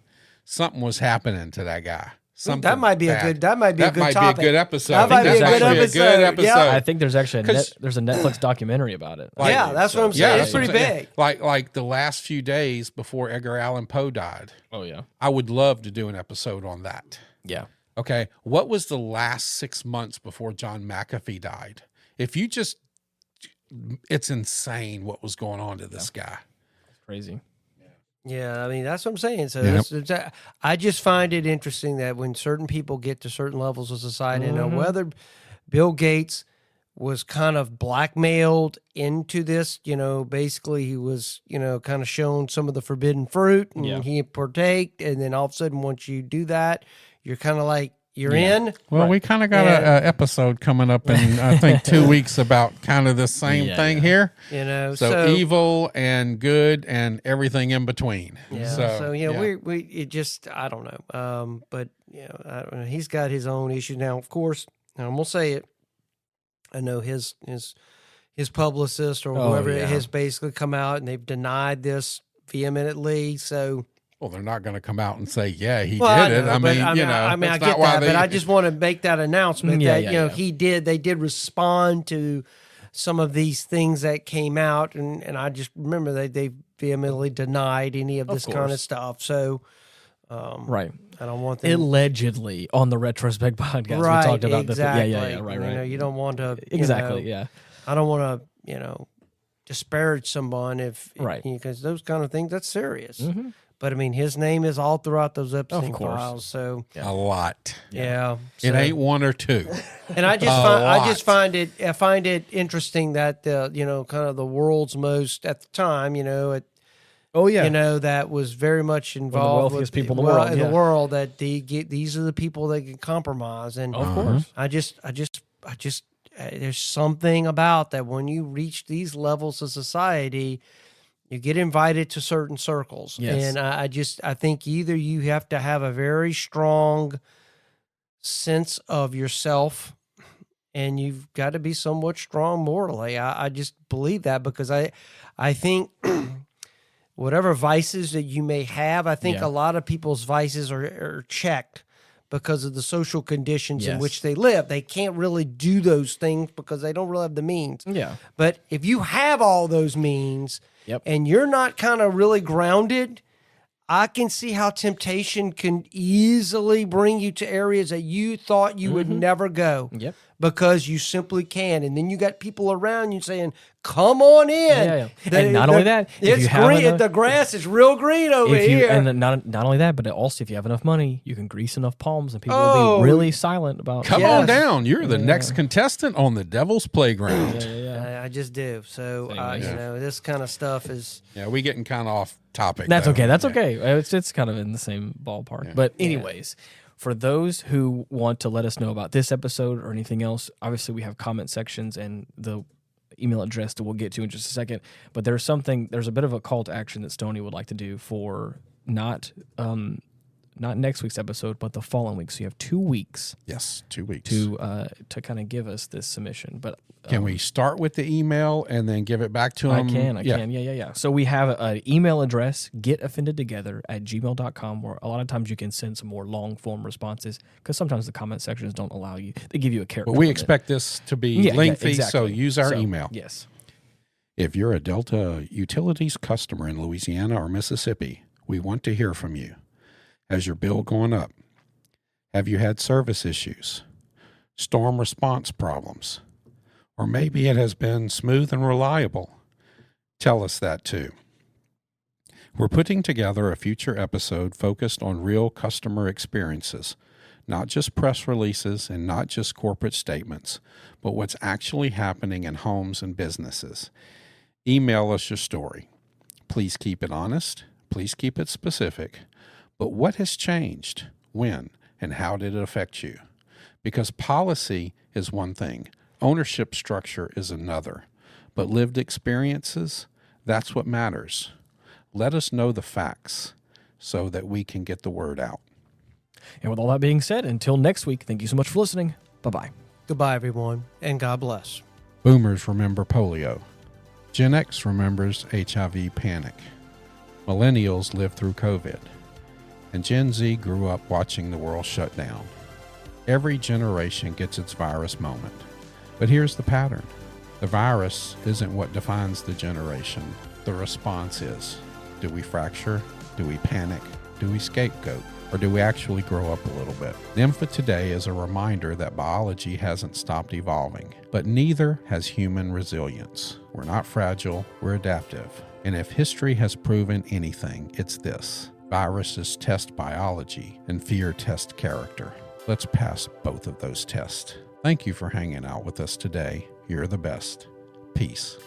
Something was happening to that guy. Something that might be bad. a good. That might be a That good might topic. be a good episode. That might be a That good might be a episode. good Yeah. episode. I think there's actually 'Cause- there's a Netflix documentary about it. Like- Yeah, that's what I'm saying. It's pretty big. Like the last few days before Edgar Allan Poe died. Oh yeah, I would love to do an episode on that. yeah. Okay. What was the last 6 months before John McAfee died? If you just, it's insane what was going on to this guy. Crazy. Yeah, I mean that's what I'm saying. So Yep. I just find it interesting that when certain people get to certain levels of society, Mm-hmm. whether Bill Gates was kind of blackmailed into this, basically he was, kind of shown some of the forbidden fruit and Yeah. he partaked, and then all of a sudden once you do that, you're kind of like you're Yeah. in. Well, we kind of got Yeah. a episode coming up in, I think, 2 weeks about kind of the same Yeah, thing yeah. here. So evil and good and everything in between. Yeah. So we it just I don't know. But I don't know. He's got his own issues now. Of course, and I'm gonna say it. I know his publicist or whoever yeah. has basically come out and they've denied this vehemently. So Well, they're not going to come out and say, yeah, he I did it. know, I but mean, I that's get not why that, they, but I just want to make that announcement Yeah, that yeah. they did respond to some of these things that came out, and I just remember they vehemently denied any of this kind of course. stuff. So Right. I don't want them. Allegedly on the Retrospect podcast, Right, we talked about exactly. yeah, right. You don't want to Exactly, yeah. I don't want to disparage someone Right. because those kind of things, that's serious. Mm-hmm. But I mean, his name is all throughout those Epstein course. files. So a lot. yeah, It so- ain't one or two. And I lot. find it interesting that kind of the world's most at the time, Oh yeah. that was very much involved wealthiest with people in the world, yeah. the world, that these are the people that can compromise. And Of course. I just there's something about that when you reach these levels of society, you get invited to certain circles. Yes. And I think either you have to have a very strong sense of yourself and you've got to be somewhat strong morally. I just believe that because I think whatever vices that you may have, I think Yeah. a lot of people's vices are checked because of the social conditions in Yes. which they live. They can't really do those things because they don't really have the means. Yeah. But if you have all those means Yep. and you're not kind of really grounded, I can see how temptation can easily bring you to areas that you thought you would never go. Yep. because you simply can. And then you got people around you saying, come on in. Yeah. And not only that, if it's you have green. enough- The grass is real green over if you here. and not only that, but also if you have enough money, you can grease enough palms, and people will Oh. be really silent about. Come Yes. on down. You're the next contestant on the Devil's Playground. I just do. So, Anyways. you know, this kind of stuff is... Yeah, we getting kind of off topic. That's though. okay. That's Yeah. okay. It's kind of in the same ballpark. But anyways, for those who want to let us know about this episode or anything else, obviously we have comment sections and the email address that we'll get to in just a second. But there's a bit of a call to action that Stoney would like to do for not next week's episode, but the following week. So you have 2 weeks. Yes, 2 weeks. To kind of give us this submission. But Can we start with the email and then give it back to them? I can. Yeah. So we have an email address, getoffendedtogether@gmail.com, where a lot of times you can send some more long form responses because sometimes the comment sections don't allow you. They give you a character But we limit. expect this to be lengthy, exactly. so use our email. Yes. If you're a Delta Utilities customer in Louisiana or Mississippi, we want to hear from you. Has your bill gone up? Have you had service issues? Storm response problems? Or maybe it has been smooth and reliable. Tell us that too. We're putting together a future episode focused on real customer experiences, not just press releases and not just corporate statements, but what's actually happening in homes and businesses. Email us your story. Please keep it honest. Please keep it specific. But what has changed? When? And how did it affect you? Because policy is one thing. Ownership structure is another. But lived experiences, that's what matters. Let us know the facts so that we can get the word out. And with all that being said, until next week, thank you so much for listening. Bye-bye. Goodbye, everyone, and God bless. Boomers remember polio. Gen X remembers HIV panic. Millennials lived through COVID. And Gen Z grew up watching the world shut down. Every generation gets its virus moment. But here's the pattern. The virus isn't what defines the generation. The response is. Do we fracture? Do we panic? Do we scapegoat? Or do we actually grow up a little bit? Nipah today is a reminder that biology hasn't stopped evolving, but neither has human resilience. We're not fragile, we're adaptive. And if history has proven anything, it's this. Viruses test biology and fear test character. Let's pass both of those tests. Thank you for hanging out with us today. You're the best. Peace.